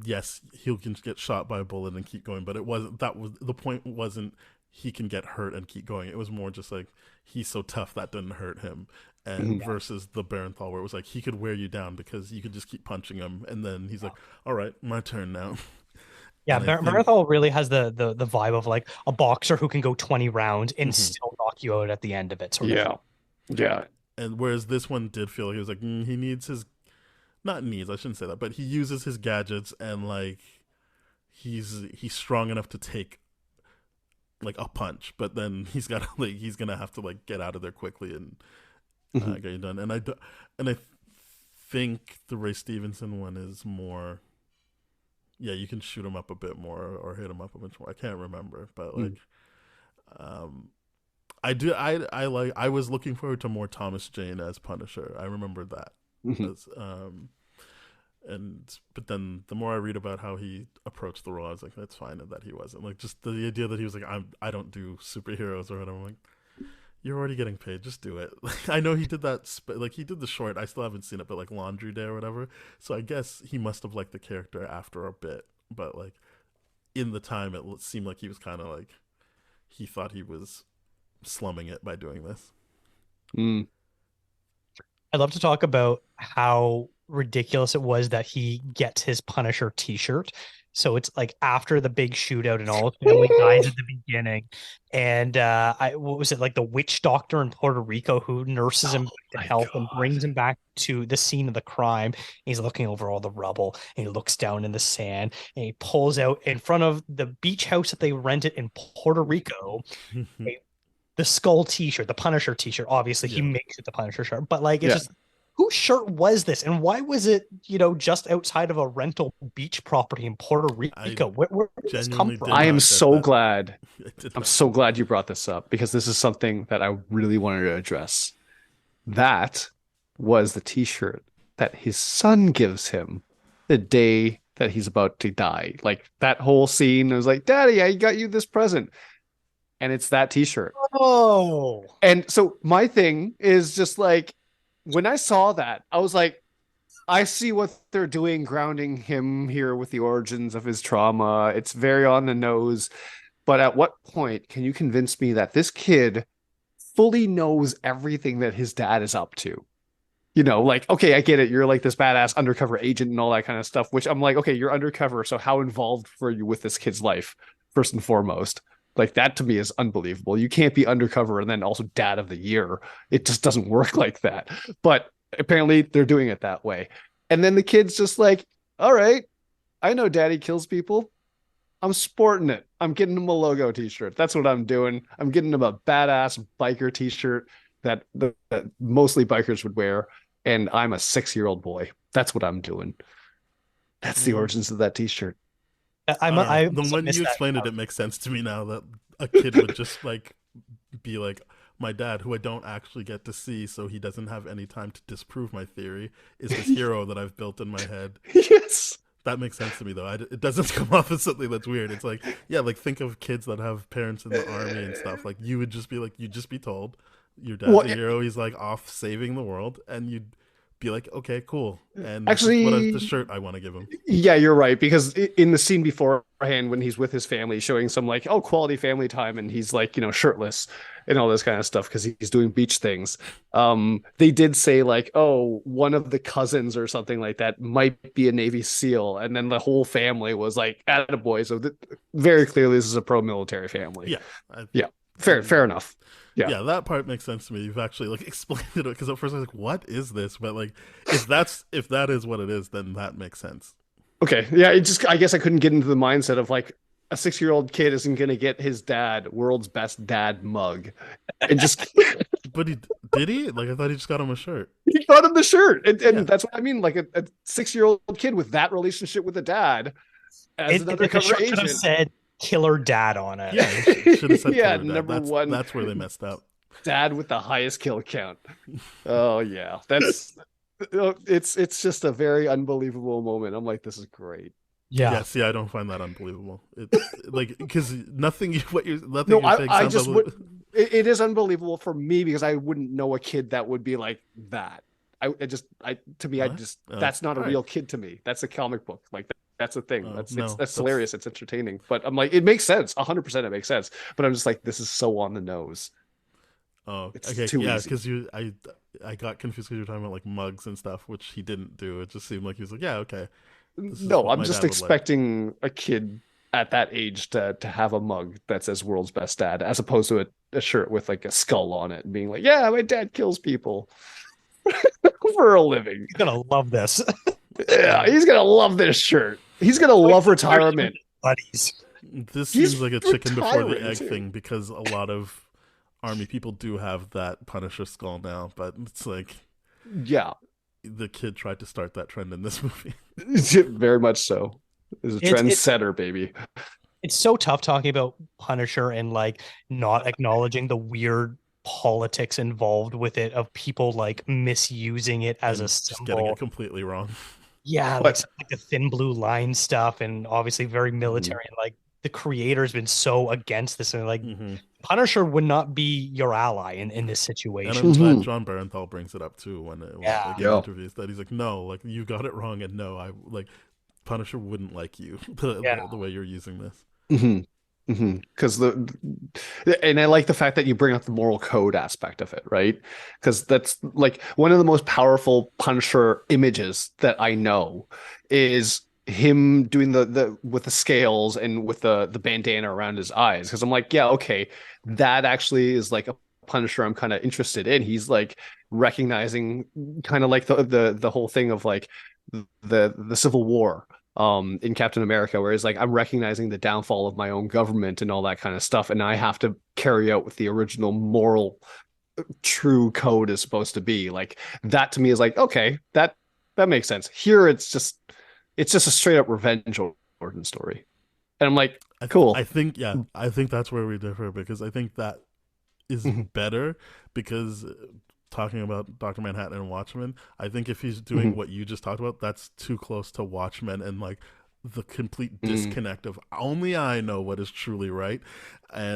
Yes, he can get shot by a bullet and keep going, but it wasn't. That was the point. Wasn't he can get hurt and keep going? It was more just like, he's so tough that didn't hurt him. And versus the Bernthal, where it was like, he could wear you down because you could just keep punching him, and then he's like, "All right, my turn now." Yeah, Bernthal really has the vibe of like a boxer who can go 20 rounds and still knock you out at the end of it. Yeah. And whereas this one did feel like he was like, he needs his, not needs, I shouldn't say that, but he uses his gadgets, and like he's strong enough to take like a punch, but then he's gonna have to like get out of there quickly and get you done. And I think the Ray Stevenson one is more yeah, you can shoot him up a bit more or hit him up a bit more. I can't remember, but like, I do. I was looking forward to more Thomas Jane as Punisher. I remembered that. As, but then the more I read about how he approached the role, I was like, that's fine that he wasn't. Like, just the idea that he was like, I don't do superheroes or whatever. I'm like, you're already getting paid, just do it. Like, I know he did that, like he did the short. I still haven't seen it, but like Laundry Day or whatever. So I guess he must have liked the character after a bit. But like in the time, it seemed like he was kind of like he thought he was slumming it by doing this. I'd love to talk about how ridiculous it was that he gets his Punisher t-shirt. So it's like after the big shootout and all his family dies at the beginning. And what was it, like the witch doctor in Puerto Rico who nurses him back to health and brings him back to the scene of the crime. He's looking over all the rubble and he looks down in the sand and he pulls out in front of the beach house that they rented in Puerto Rico the Skull t-shirt, the Punisher t-shirt. Obviously, he makes it the Punisher shirt, but like, it's just, whose shirt was this? And why was it, just outside of a rental beach property in Puerto Rico? Where did this come from? I am so glad. I'm so glad you brought this up because this is something that I really wanted to address. That was the t-shirt that his son gives him the day that he's about to die. Like that whole scene, I was like, Daddy, I got you this present. And it's that t-shirt. Oh. And so my thing is just like, when I saw that, I was like, I see what they're doing, grounding him here with the origins of his trauma. It's very on the nose. But at what point can you convince me that this kid fully knows everything that his dad is up to? Like, okay, I get it. You're like this badass undercover agent and all that kind of stuff, which I'm like, okay, you're undercover. So how involved were you with this kid's life, first and foremost? Like that to me is unbelievable. You can't be undercover and then also dad of the year. It just doesn't work like that. But apparently they're doing it that way. And then the kid's just like, all right, I know daddy kills people. I'm sporting it. I'm getting him a logo t-shirt. That's what I'm doing. I'm getting him a badass biker t-shirt that mostly bikers would wear. And I'm a 6-year-old boy. That's what I'm doing. That's the origins of that t-shirt. When you explained it makes sense to me now that a kid would just like be like, my dad, who I don't actually get to see, so he doesn't have any time to disprove my theory, is this hero that I've built in my head. Yes. That makes sense to me, though. It doesn't come off as something that's weird. It's like, yeah, like think of kids that have parents in the army and stuff. Like you would just be like, you'd just be told your dad's a hero. He's like off saving the world, and you'd be like, okay, cool. And actually, what is the shirt I want to give him? Yeah, you're right. Because in the scene beforehand, when he's with his family, showing some like, quality family time, and he's like, shirtless and all this kind of stuff because he's doing beach things. They did say like, one of the cousins or something like that might be a Navy SEAL, and then the whole family was like, attaboy. So very clearly, this is a pro-military family. Yeah, fair enough. Yeah, that part makes sense to me. You've actually like explained it because at first I was like, "What is this?" But like, if that is what it is, then that makes sense. Okay, yeah. I guess I couldn't get into the mindset of like a 6-year-old kid isn't going to get his dad world's best dad mug, and just. But did he? Like I thought he just got him a shirt. He got him the shirt, and that's what I mean. Like a 6-year-old kid with that relationship with a dad as an undercover agent. Could have said killer dad on it. Yeah, should have said killer dad. Number one. That's where they messed up. Dad with the highest kill count. Oh yeah, that's it's just a very unbelievable moment. I'm like, this is great. Yeah. See, I don't find that unbelievable. It's like because nothing you're saying I just it is unbelievable for me because I wouldn't know a kid that would be like that. That's not a real kid to me. That's a comic book. Like that's the thing. That's hilarious. It's entertaining. But I'm like, it makes sense. 100% it makes sense. But I'm just like, this is so on the nose. Oh, it's okay. Too yeah, easy. Because I got confused because you were talking about like mugs and stuff, which he didn't do. It just seemed like he was like, yeah, okay. No, I'm just expecting a kid at that age to have a mug that says "World's Best Dad" as opposed to a shirt with like a skull on it and being like, yeah, my dad kills people for a living. He's gonna love this. Yeah, he's gonna love this shirt. He's gonna love retirement. Buddies. This seems like a chicken before the egg thing because a lot of army people do have that Punisher skull now, but it's like, yeah, the kid tried to start that trend in this movie. Very much so. Is a It's trendsetter, baby. it's so tough talking about Punisher and like not acknowledging the weird politics involved with it of people like misusing it as a And just getting it symbol. completely wrong. Yeah, like But stuff like the thin blue line stuff, and obviously very Mhm. military. And like the creator's been so against this, and like Hmm. Punisher would not be your ally in this And situation. I'm glad Mhm. John Barenthal brings it up too when Yeah, like in Yeah. interviews that he's like, no, like you got it wrong, and no, I like Punisher wouldn't like you yeah, the way you're using this. Hmm. Because and I like the fact that you bring up the moral code aspect of it, right? Because that's like one of the most powerful Punisher images that I know is him doing the with the scales and with the bandana around his eyes. Because I'm like, yeah, okay, that actually is like a Punisher I'm kind of interested in. He's like recognizing kind of like the whole thing of like the Civil War in Captain America, where he's like, I'm recognizing the downfall of my own government and all that kind of stuff, and I have to carry out what the original moral true code is supposed to be. Like that to me is like, okay, that makes sense. Here it's just a straight up revenge origin story. And I'm like, I cool. think yeah, I think that's where we differ because I think that is Mhm, better because talking about Dr. Manhattan and Watchmen, I think if he's doing mhm, what you just talked about, that's too close to Watchmen and like the complete mhm. disconnect of only I know what is truly right.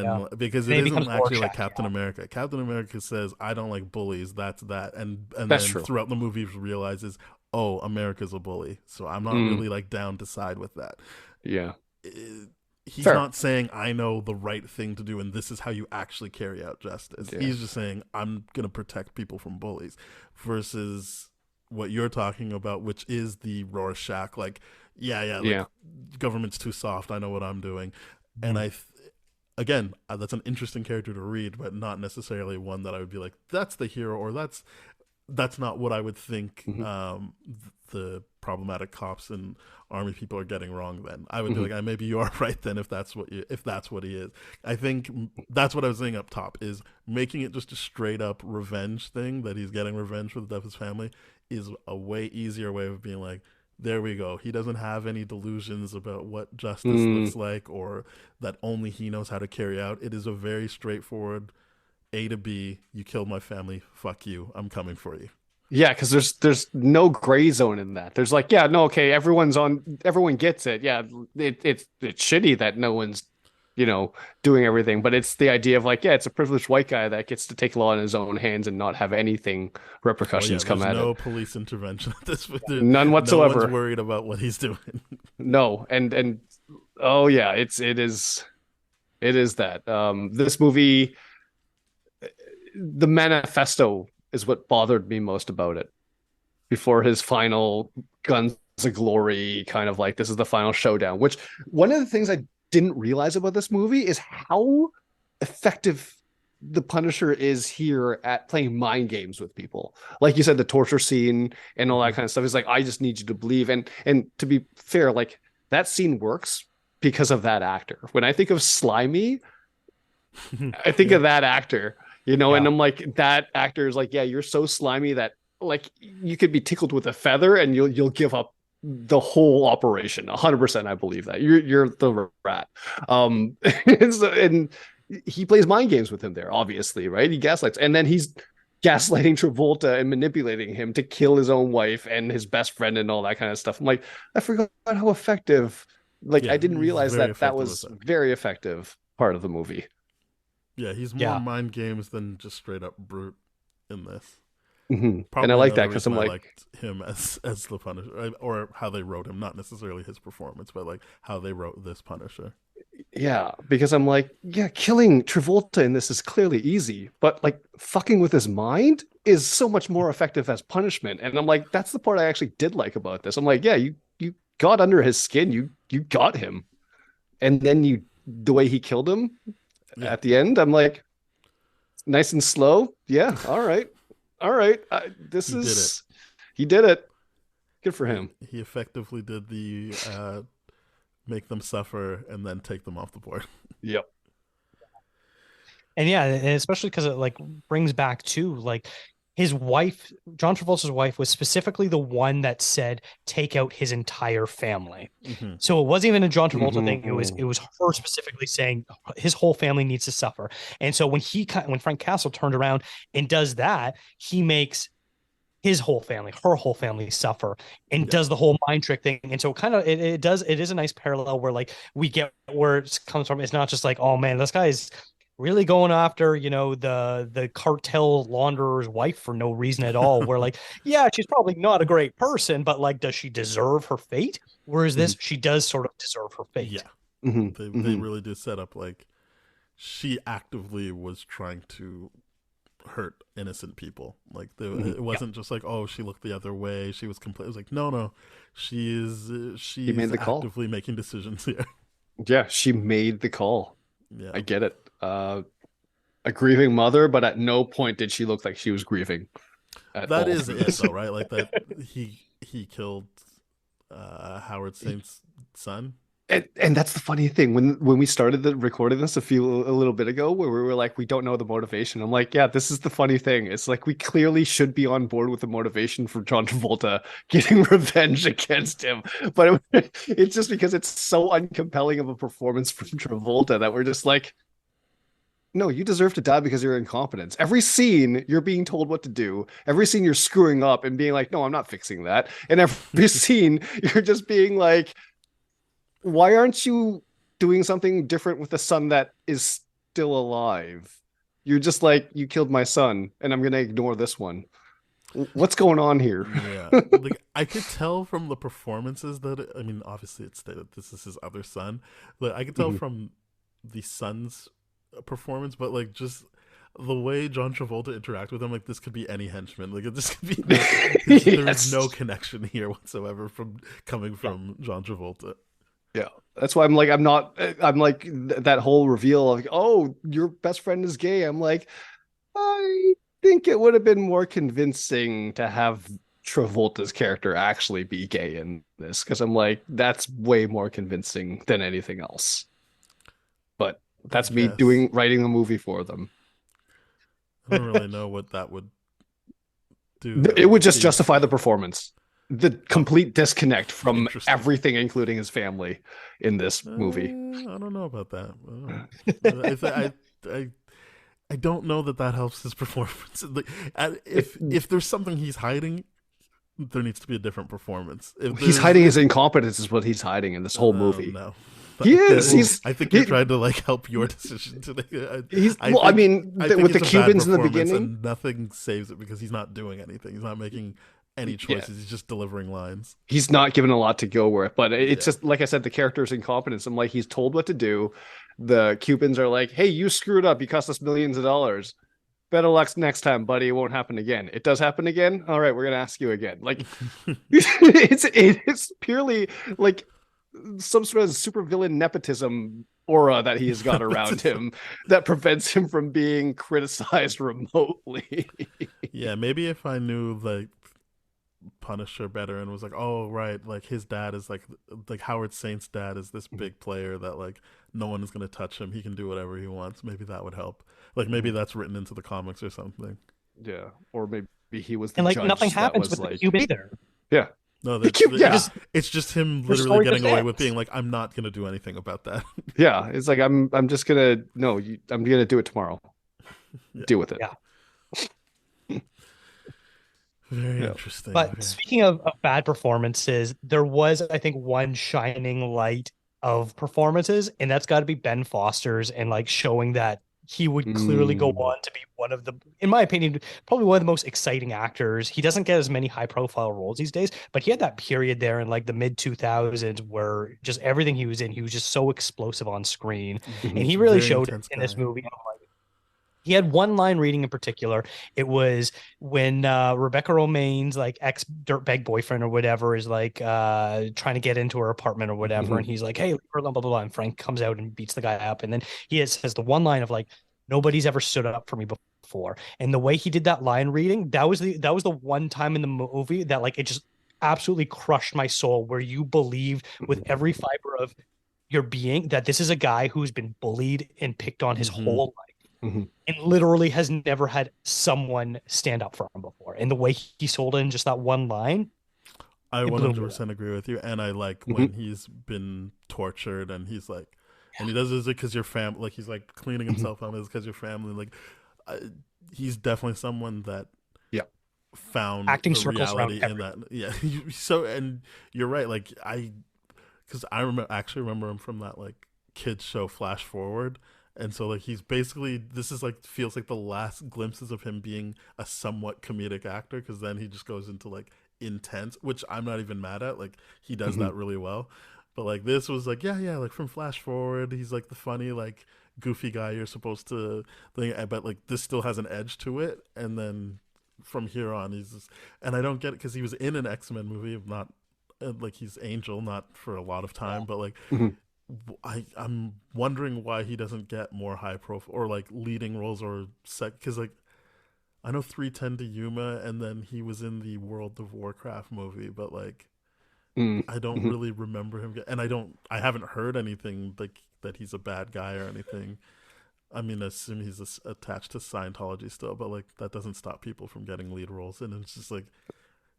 yeah. And because And it it becomes isn't actually like Rorschach. Captain America. Captain America says, I don't like bullies, that's that. And That's then true. throughout the movie realizes, oh, America's a bully. So I'm not Mm, really like down to side with that. yeah. He's Fair. not saying I know the right thing to do and this is how you actually carry out justice. Yeah. He's just saying I'm going to protect people from bullies versus what you're talking about, which is the Rorschach, like, yeah, like Yeah. government's too soft. I know what I'm doing. And Mhm. again, that's an interesting character to read, but not necessarily one that I would be like, that's the hero or that's not what I would think Hmm. the problematic cops and army people are getting wrong. Then I would be Hmm. like, maybe you are right. Then if that's what he is, I think that's what I was saying up top is making it just a straight up revenge thing that he's getting revenge for the death of his family is a way easier way of being like, there we go. He doesn't have any delusions about what justice Mm. looks like or that only he knows how to carry out. It is a very straightforward A to B. You killed my family. Fuck you. I'm coming for you. Yeah, because there's no gray zone in that. There's like, yeah, no, okay, everyone gets it. Yeah, it's shitty that no one's, doing everything, but it's the idea of like, yeah, it's a privileged white guy that gets to take law in his own hands and not have anything Oh yeah, repercussions come there's at it. no police intervention at this point. None No one's whatsoever. worried about what he's doing. No, and oh yeah, it is that. This movie, the manifesto is what bothered me most about it. Before his final guns of glory, kind of like this is the final showdown. Which one of the things I didn't realize about this movie is how effective the Punisher is here at playing mind games with people. Like you said, the torture scene and all that kind of stuff is like, I just need you to believe. And to be fair, like that scene works because of that actor. When I think of Slimy, I think Yeah, of that actor, and Yeah. I'm like, that actor is like, yeah, you're so slimy that like you could be tickled with a feather and you'll give up the whole operation. 100%, I believe that. You're the rat. And he plays mind games with him there, obviously, right? He gaslights, and then he's gaslighting Travolta and manipulating him to kill his own wife and his best friend and all that kind of stuff. I'm like, I forgot how effective. Like, I yeah, didn't he's realize very that effective with was that. very effective part of the movie. Yeah, he's more Yeah. mind games than just straight up brute in this. Mm-hmm. And I Probably like that another because reason I'm I like, liked him as the Punisher, or how they wrote him, not necessarily his performance, but like how they wrote this Punisher. yeah, because I'm like, yeah, killing Travolta in this is clearly easy, but like fucking with his mind is so much more effective as punishment. And I'm like, that's the part I actually did like about this. I'm like, yeah, you got under his skin, you got him, and then the way he killed him Yeah, at the end, I'm like, nice and slow. Yeah, all right. This he did it. is he did it. Good for He him. he effectively did the make them suffer and then take them off the board. Yep. And yeah, and especially because it like brings back to like his wife, John Travolta's wife, was specifically the one that said, take out his entire family. Mm-hmm. So it wasn't even a John Travolta thing. It was her specifically saying his whole family needs to suffer. And so when Frank Castle turned around and does that, he makes his whole family, her whole family suffer, and does the whole mind trick thing. And so kind of it is a nice parallel where like we get where it comes from. It's not just like, oh man, this guy's really going after, the cartel launderer's wife for no reason at all. Where like, yeah, she's probably not a great person, but like, does she deserve her fate? Whereas this, she does sort of deserve her fate. Yeah. They really do set up like she actively was trying to hurt innocent people. Like it wasn't just like, oh, she looked the other way, she was complete. It was like, no, she is actively making decisions here. Yeah, she made the call. Yeah, I get it. A grieving mother, but at no point did she look like she was grieving. That is it, though, right? Like that he killed Howard Saint's son. And that's the funny thing. When we started recording this a little bit ago, where we were like, we don't know the motivation. I'm like, yeah, this is the funny thing. It's like we clearly should be on board with the motivation for John Travolta getting revenge against him, but it's just because it's so uncompelling of a performance from Travolta that we're just like, no, you deserve to die because you're incompetence. Every scene you're being told what to do. Every scene you're screwing up and being like, no, I'm not fixing that. And every scene you're just being like, why aren't you doing something different with the son that is still alive? You're just like, you killed my son and I'm going to ignore this one. What's going on here? Yeah. Like I could tell from the performances that, I mean, obviously it's stated this is his other son, but I could tell from the son's performance, but like just the way John Travolta interacted with him, like this could be any henchman. Like this could be there's no connection here whatsoever coming from John Travolta. Yeah, that's why I'm like that whole reveal of, oh, your best friend is gay. I'm like, I think it would have been more convincing to have Travolta's character actually be gay in this, because I'm like, that's way more convincing than anything else. But that's me writing the movie for them. I don't really know what that would do. It would just justify the performance. The complete disconnect from everything, including his family, in this movie. I don't know about that. I don't know that helps his performance. If there's something he's hiding, there needs to be a different perforance. He's hiding his incompetence is what he's hiding in this whole movie. No. He is. I think you're trying to like help your decision today. With the Cubans in the beginning, and nothing saves it because he's not doing anything. He's not making any choices. Yeah. He's just delivering lines. He's not given a lot to go with, but it's just like I said, the character's incompetence. I'm like, he's told what to do. The Cubans are like, hey, you screwed up. You cost us millions of dollars. Better luck next time, buddy. It won't happen again. It does happen again. All right, we're gonna ask you again. Like, it's purely like some sort of supervillain nepotism aura that he has got around him that prevents him from being criticized remotely. Yeah, maybe if I knew like Punisher better and was like, oh right, like his dad is like Howard Saint's dad is this big player that like no one is going to touch him, he can do whatever he wants, maybe that would help. Like maybe that's written into the comics or something. Yeah, or maybe he was the and like judge nothing happens with the Cube either. Yeah, no, it's just him literally getting away with being like, I'm not going to do anything about that. Yeah, it's like I'm just gonna I'm gonna do it tomorrow. Deal with it. Yeah. Very interesting. But speaking of bad performances, there was, I think, one shining light of performances, and that's got to be Ben Foster's, and like showing that he would clearly go on to be one of the, in my opinion, probably one of the most exciting actors. He doesn't get as many high profile roles these days, but he had that period there in like the mid 2000s where just everything he was in, he was just so explosive on screen. And he really showed it in this movie. He had one line reading in particular. It was when Rebecca Romaine's like ex dirtbag boyfriend or whatever is like trying to get into her apartment or whatever, and he's like, "Hey, blah blah blah," and Frank comes out and beats the guy up, and then he says the one line of like, "Nobody's ever stood up for me before," and the way he did that line reading, that was the one time in the movie that like it just absolutely crushed my soul, where you believe with every fiber of your being that this is a guy who's been bullied and picked on his whole life. Mhm. and literally has never had someone stand up for him before. And the way he sold it in just that one line, I it blew me away. 100% agree with you, and I like Mhm. when he's been tortured and he's like, and he does it because your family, like he's like cleaning Mhm. himself out because your family, like, I, he's definitely someone that Yeah. found Acting the circles around reality in that. Yeah, so and you're right, like because I actually remember him from that like kids show Flash Forward. And so like he's basically this is like feels like the last glimpses of him being a somewhat comedic actor, because then he just goes into like intense, which I'm not even mad at. Like he does Mhm. that really well. But like this was like yeah, like from Flash Forward, he's like the funny like goofy guy you're supposed to think, but like this still has an edge to it. And then from here on, he's just, and I don't get it because he was in an X-Men movie, not like he's Angel, not for a lot of time, but like Mhm. I'm wondering why he doesn't get more high profile or like leading roles or set, because like I know 310 to Yuma, and then he was in the World of Warcraft movie, but like Mhm. I don't Mhm. really remember him and I haven't heard anything like that he's a bad guy or anything. I mean, I assume he's attached to Scientology still, but like that doesn't stop people from getting lead roles, and it's just like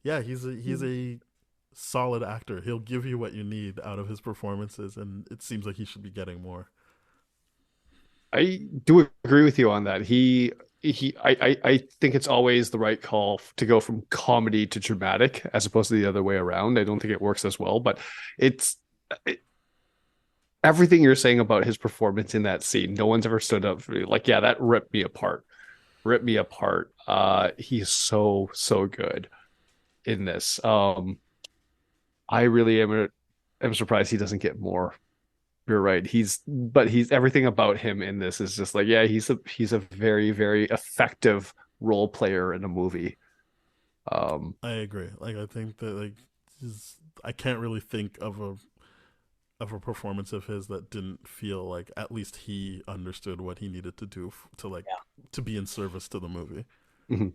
yeah, he's a solid actor. He'll give you what you need out of his performances, and it seems like he should be getting more. I do agree with you on that. I think it's always the right call to go from comedy to dramatic as opposed to the other way around. I don't think it works as well, but it's it, everything you're saying about his performance in that scene. No one's ever stood up for me. Like, yeah, that ripped me apart. Ripped me apart. He's so good in this. I really am surprised he doesn't get more. You're right. He's everything about him in this is just like, yeah, he's a very effective role player in a movie. Um, I agree. Like I think that like I can't really think of a performance of his that didn't feel like at least he understood what he needed to do to like Yeah. to be in service to the movie. mhm.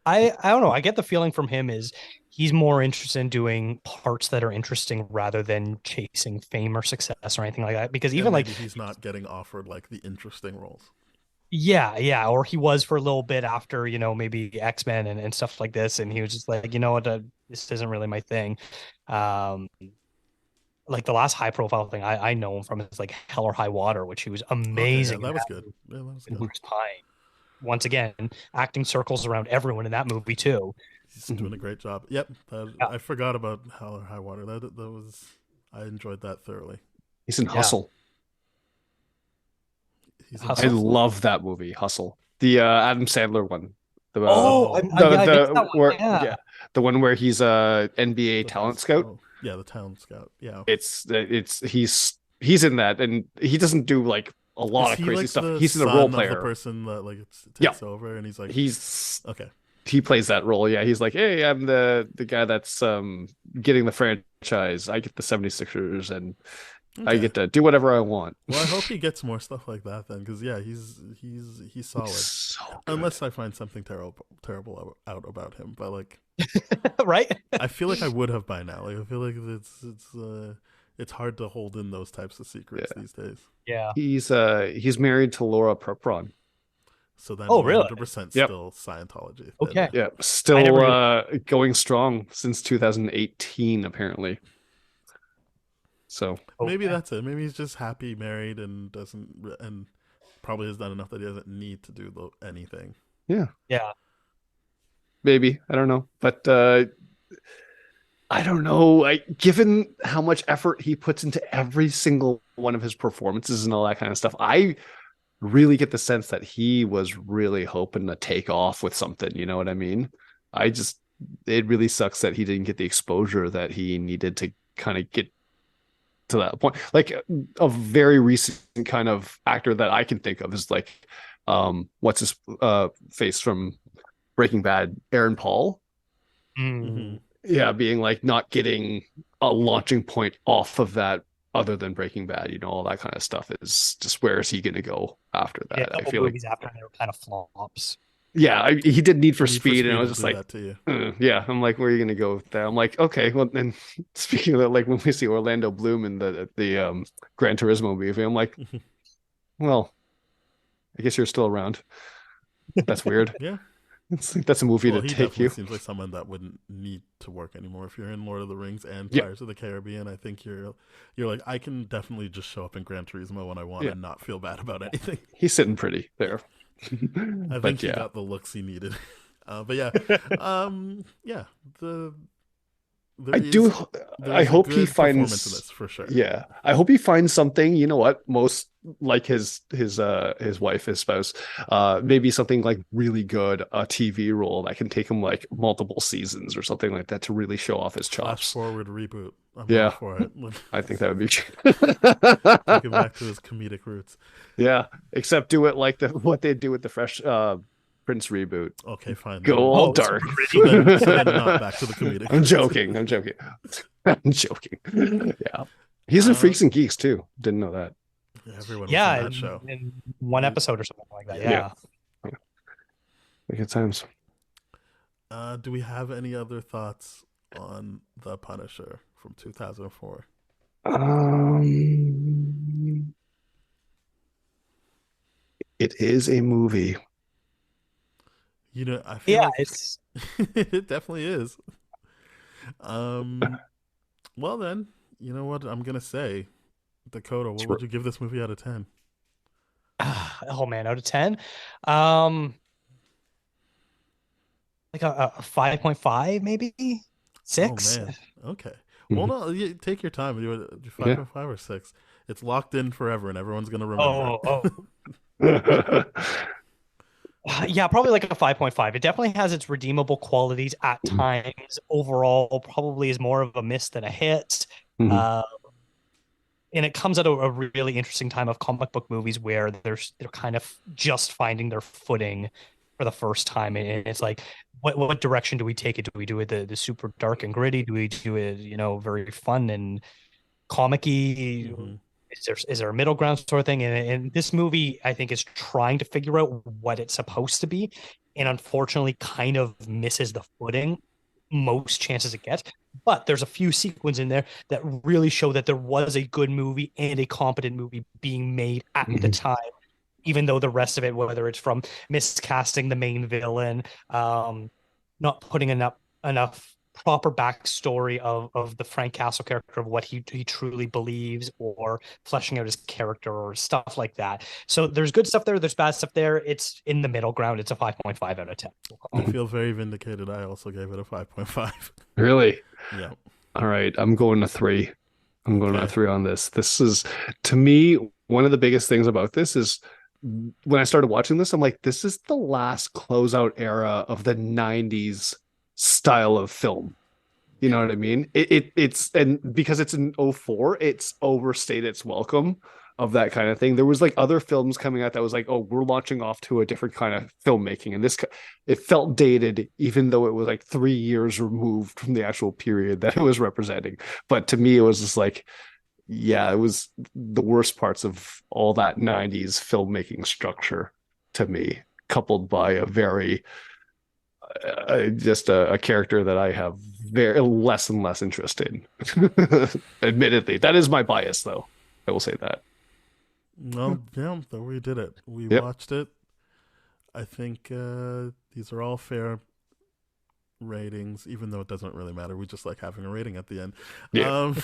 I don't know. I get the feeling from him is he's more interested in doing parts that are interesting rather than chasing fame or success or anything like that. Because And even like maybe he's not getting offered like the interesting roles. yeah, or he was for a little bit after, maybe X-Men and stuff like this, and he was just like, you know what, this isn't really my thing. Um, like the last high profile thing I know him from is like Hell or High Water, which he was Okay, yeah, amazing in that was that good. movie Yeah, that was with good. Mhm. Chris Pine. Once again, acting circles around everyone in that movie too. He's doing a Mhm. great job. Yep, Yeah, I forgot about Hell or High Water. That was I enjoyed that thoroughly. He's in yeah. Hustle. He's in I Hustle. Hustle. love that movie, Hustle. The Adam Sandler one. The Oh, Oh, yeah, I missed that one. where Yeah. yeah, the one where he's a NBA the talent house. scout. Oh, yeah, the town scout. Yeah, He's in that, and he doesn't do like a is lot of he crazy like stuff. the He's in a role son of the player. person that like Yeah, takes over, and he's like, he's okay, he plays that role. Yeah, he's like, hey, I'm the guy that's getting the franchise. I get the 76ers and I okay. get to do whatever I want. Well, I hope he gets more stuff like that then, because yeah, he's He's solid. so good. Unless I find something terrible out about him, but like Right? I feel like I would have by now. Like I feel like it's hard to hold in those types of secrets Yeah. these days. Yeah. He's married to Laura Prepron. So then Oh, really? 100% Yep. still Scientology. Okay. Yeah, I never still knew. going strong since 2018 apparently. So, Maybe Okay. that's it. Maybe he's just happy married and doesn't and probably has done enough that he doesn't need to do anything. yeah, Yeah. maybe. I don't know. But I don't know. Given how much effort he puts into every single one of his performances and all that kind of stuff, I really get the sense that he was really hoping to take off with something. You know what I mean? I just, it really sucks that he didn't get the exposure that he needed to kind of get to that point. Like a very recent kind of actor that I can think of is like, what's his face from Breaking Bad, Aaron Paul. Mm-hmm. Mm. Yeah, being like not getting a launching point off of that other than Breaking Bad, all that kind of stuff is just where is he going to go after He did a that? I couple feel like, movies after and they were kind of flops. yeah, he did Need for Need for Speed, and I Speed was will just do like, that to you. yeah, I'm like, where are you going to go with that? I'm like, okay, well, then speaking of that, like when we see Orlando Bloom in the Gran Turismo movie, I'm like, well, I guess you're still around. That's weird. Yeah. It's like that's a movie Well, to he take definitely you. seems like someone that wouldn't need to work anymore. If you're in Lord of the Rings and Yeah, Pirates of the Caribbean, I think you're like, I can definitely just show up in Gran Turismo when I want yeah. and not feel bad about anything. He's sitting pretty there. I think But he yeah. got the looks he needed. But yeah, yeah, the there I is do. there I is a hope he good performance in finds. this for sure. Yeah, I hope he finds something. You know what? Most like his wife, his spouse. Maybe something like really good, a TV role that can take him like multiple seasons or something like that to really show off his Flash chops. forward reboot. I'm all Yeah, for it. I think that would be. Take him back to his comedic roots. Yeah, except do it like what they do with the Fresh Prince reboot. Okay, fine. Go Then. all Oh, dark. So then not back to the comedic. I'm roots. joking. I'm joking. I'm joking. Yeah. He's in Freaks and Geeks too. Didn't know that. Yeah, everyone was Yeah, in that show. in one episode or something like that. Yeah. Yeah. Good times. Do we have any other thoughts on The Punisher from 2004? It is a movie. You know, I feel Yeah, like it's it definitely is. Well then, you know what I'm gonna say, Dakota. What would you give this movie out of 10? oh man, out of 10. Um like a 5.5 maybe? Oh 6? man. Okay. Well, no, take your time. Do 5.5 or 6. It's locked in forever, and everyone's gonna remember. Yeah, probably like a 5.5. It definitely has its redeemable qualities at times. Overall, probably is more of a miss than a hit. Uh, and it comes at a really interesting time of comic book movies where they're kind of just finding their footing for the first time, and it's like, what direction do we take it? Do we do it the super dark and gritty? Do we do it, very fun and comic-y? Mm-hmm. Is there a middle ground sort of thing? And this movie, I think, is trying to figure out what it's supposed to be, and unfortunately, kind of misses the footing most chances it gets. But there's a few sequences in there that really show that there was a good movie and a competent movie being made at the time, even though the rest of it, whether it's from miscasting the main villain, not putting enough proper backstory of the Frank Castle character, of what he truly believes, or fleshing out his character or stuff like that. So there's good stuff there, there's bad stuff there. It's in the middle ground. It's a 5.5 out of 10. I feel very vindicated. I also gave it a 5.5. Really? Yeah. All right, I'm going to 3. I'm going to 3 on this. This is, to me, one of the biggest things about this is when I started watching this, I'm like, this is the last closeout era of the 90s style of film. You know what I mean? It's, and because it's in 04, it's overstayed its welcome of that kind of thing. There was like other films coming out that was like, oh, we're launching off to a different kind of filmmaking, and this, it felt dated even though it was like 3 years removed from the actual period that it was representing. But to me, it was just like, yeah, it was the worst parts of all that 90s filmmaking structure to me, coupled by a very just a character that I have very less and less interest in. Admittedly, that is my bias, though. I will say that. Well, yeah, so we did it. We watched it. I think these are all fair ratings, even though it doesn't really matter. We just like having a rating at the end. Yeah.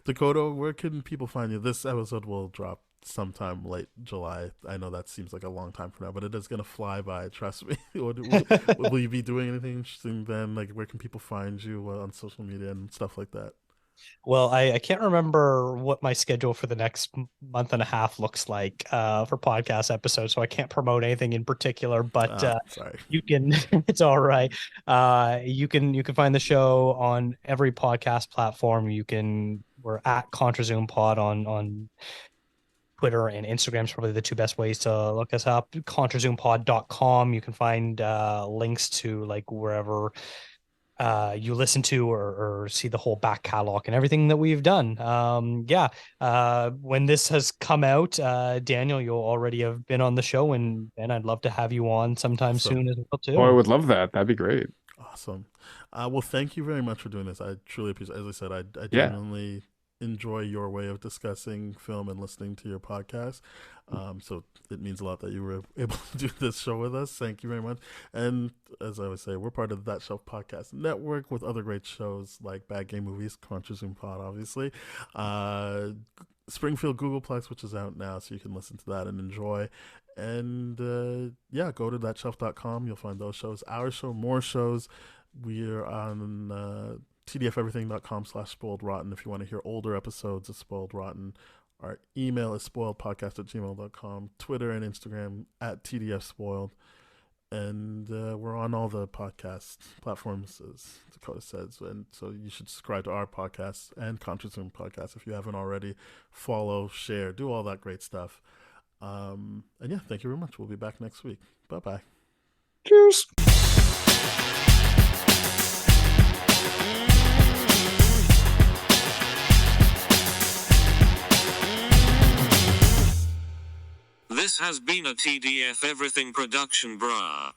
Dakota, where can people find you? This episode will drop sometime late July. I know that seems like a long time from now, but it is going to fly by. Trust me. Will you be doing anything interesting then? Like, where can people find you on social media and stuff like that? Well, I can't remember what my schedule for the next month and a half looks like for podcast episodes, so I can't promote anything in particular, but sorry. You can, it's all right. You can find the show on every podcast platform. We're at ContraZoom Pod on Twitter and Instagram is probably the two best ways to look us up. ContraZoomPod.com. You can find links to like wherever you listen to or see the whole back catalog and everything that we've done. When this has come out, Daniel, you'll already have been on the show, and I'd love to have you on sometime soon as well too. Oh, I would love that. That'd be great. Awesome. Well, thank you very much for doing this. I truly appreciate it. As I said, I genuinely enjoy your way of discussing film and listening to your podcast. So it means a lot that you were able to do this show with us. Thank you very much. And as I always say, we're part of That Shelf Podcast Network with other great shows like Bad Game Movies, Contra Zoom Pod, obviously. Springfield Googleplex, which is out now, so you can listen to that and enjoy. And go to thatshelf.com. You'll find those shows, our show, more shows. We're on tdfeverything.com/spoiledrotten if you want to hear older episodes of Spoiled Rotten. Our email is spoiledpodcast@gmail.com. Twitter and Instagram @tdfspoiled. And we're on all the podcast platforms, as Dakota says. And so you should subscribe to our podcast and Contra Zoom podcast if you haven't already. Follow, share, do all that great stuff. And thank you very much. We'll be back next week. Bye-bye. Cheers. This has been a TDF Everything production, brah.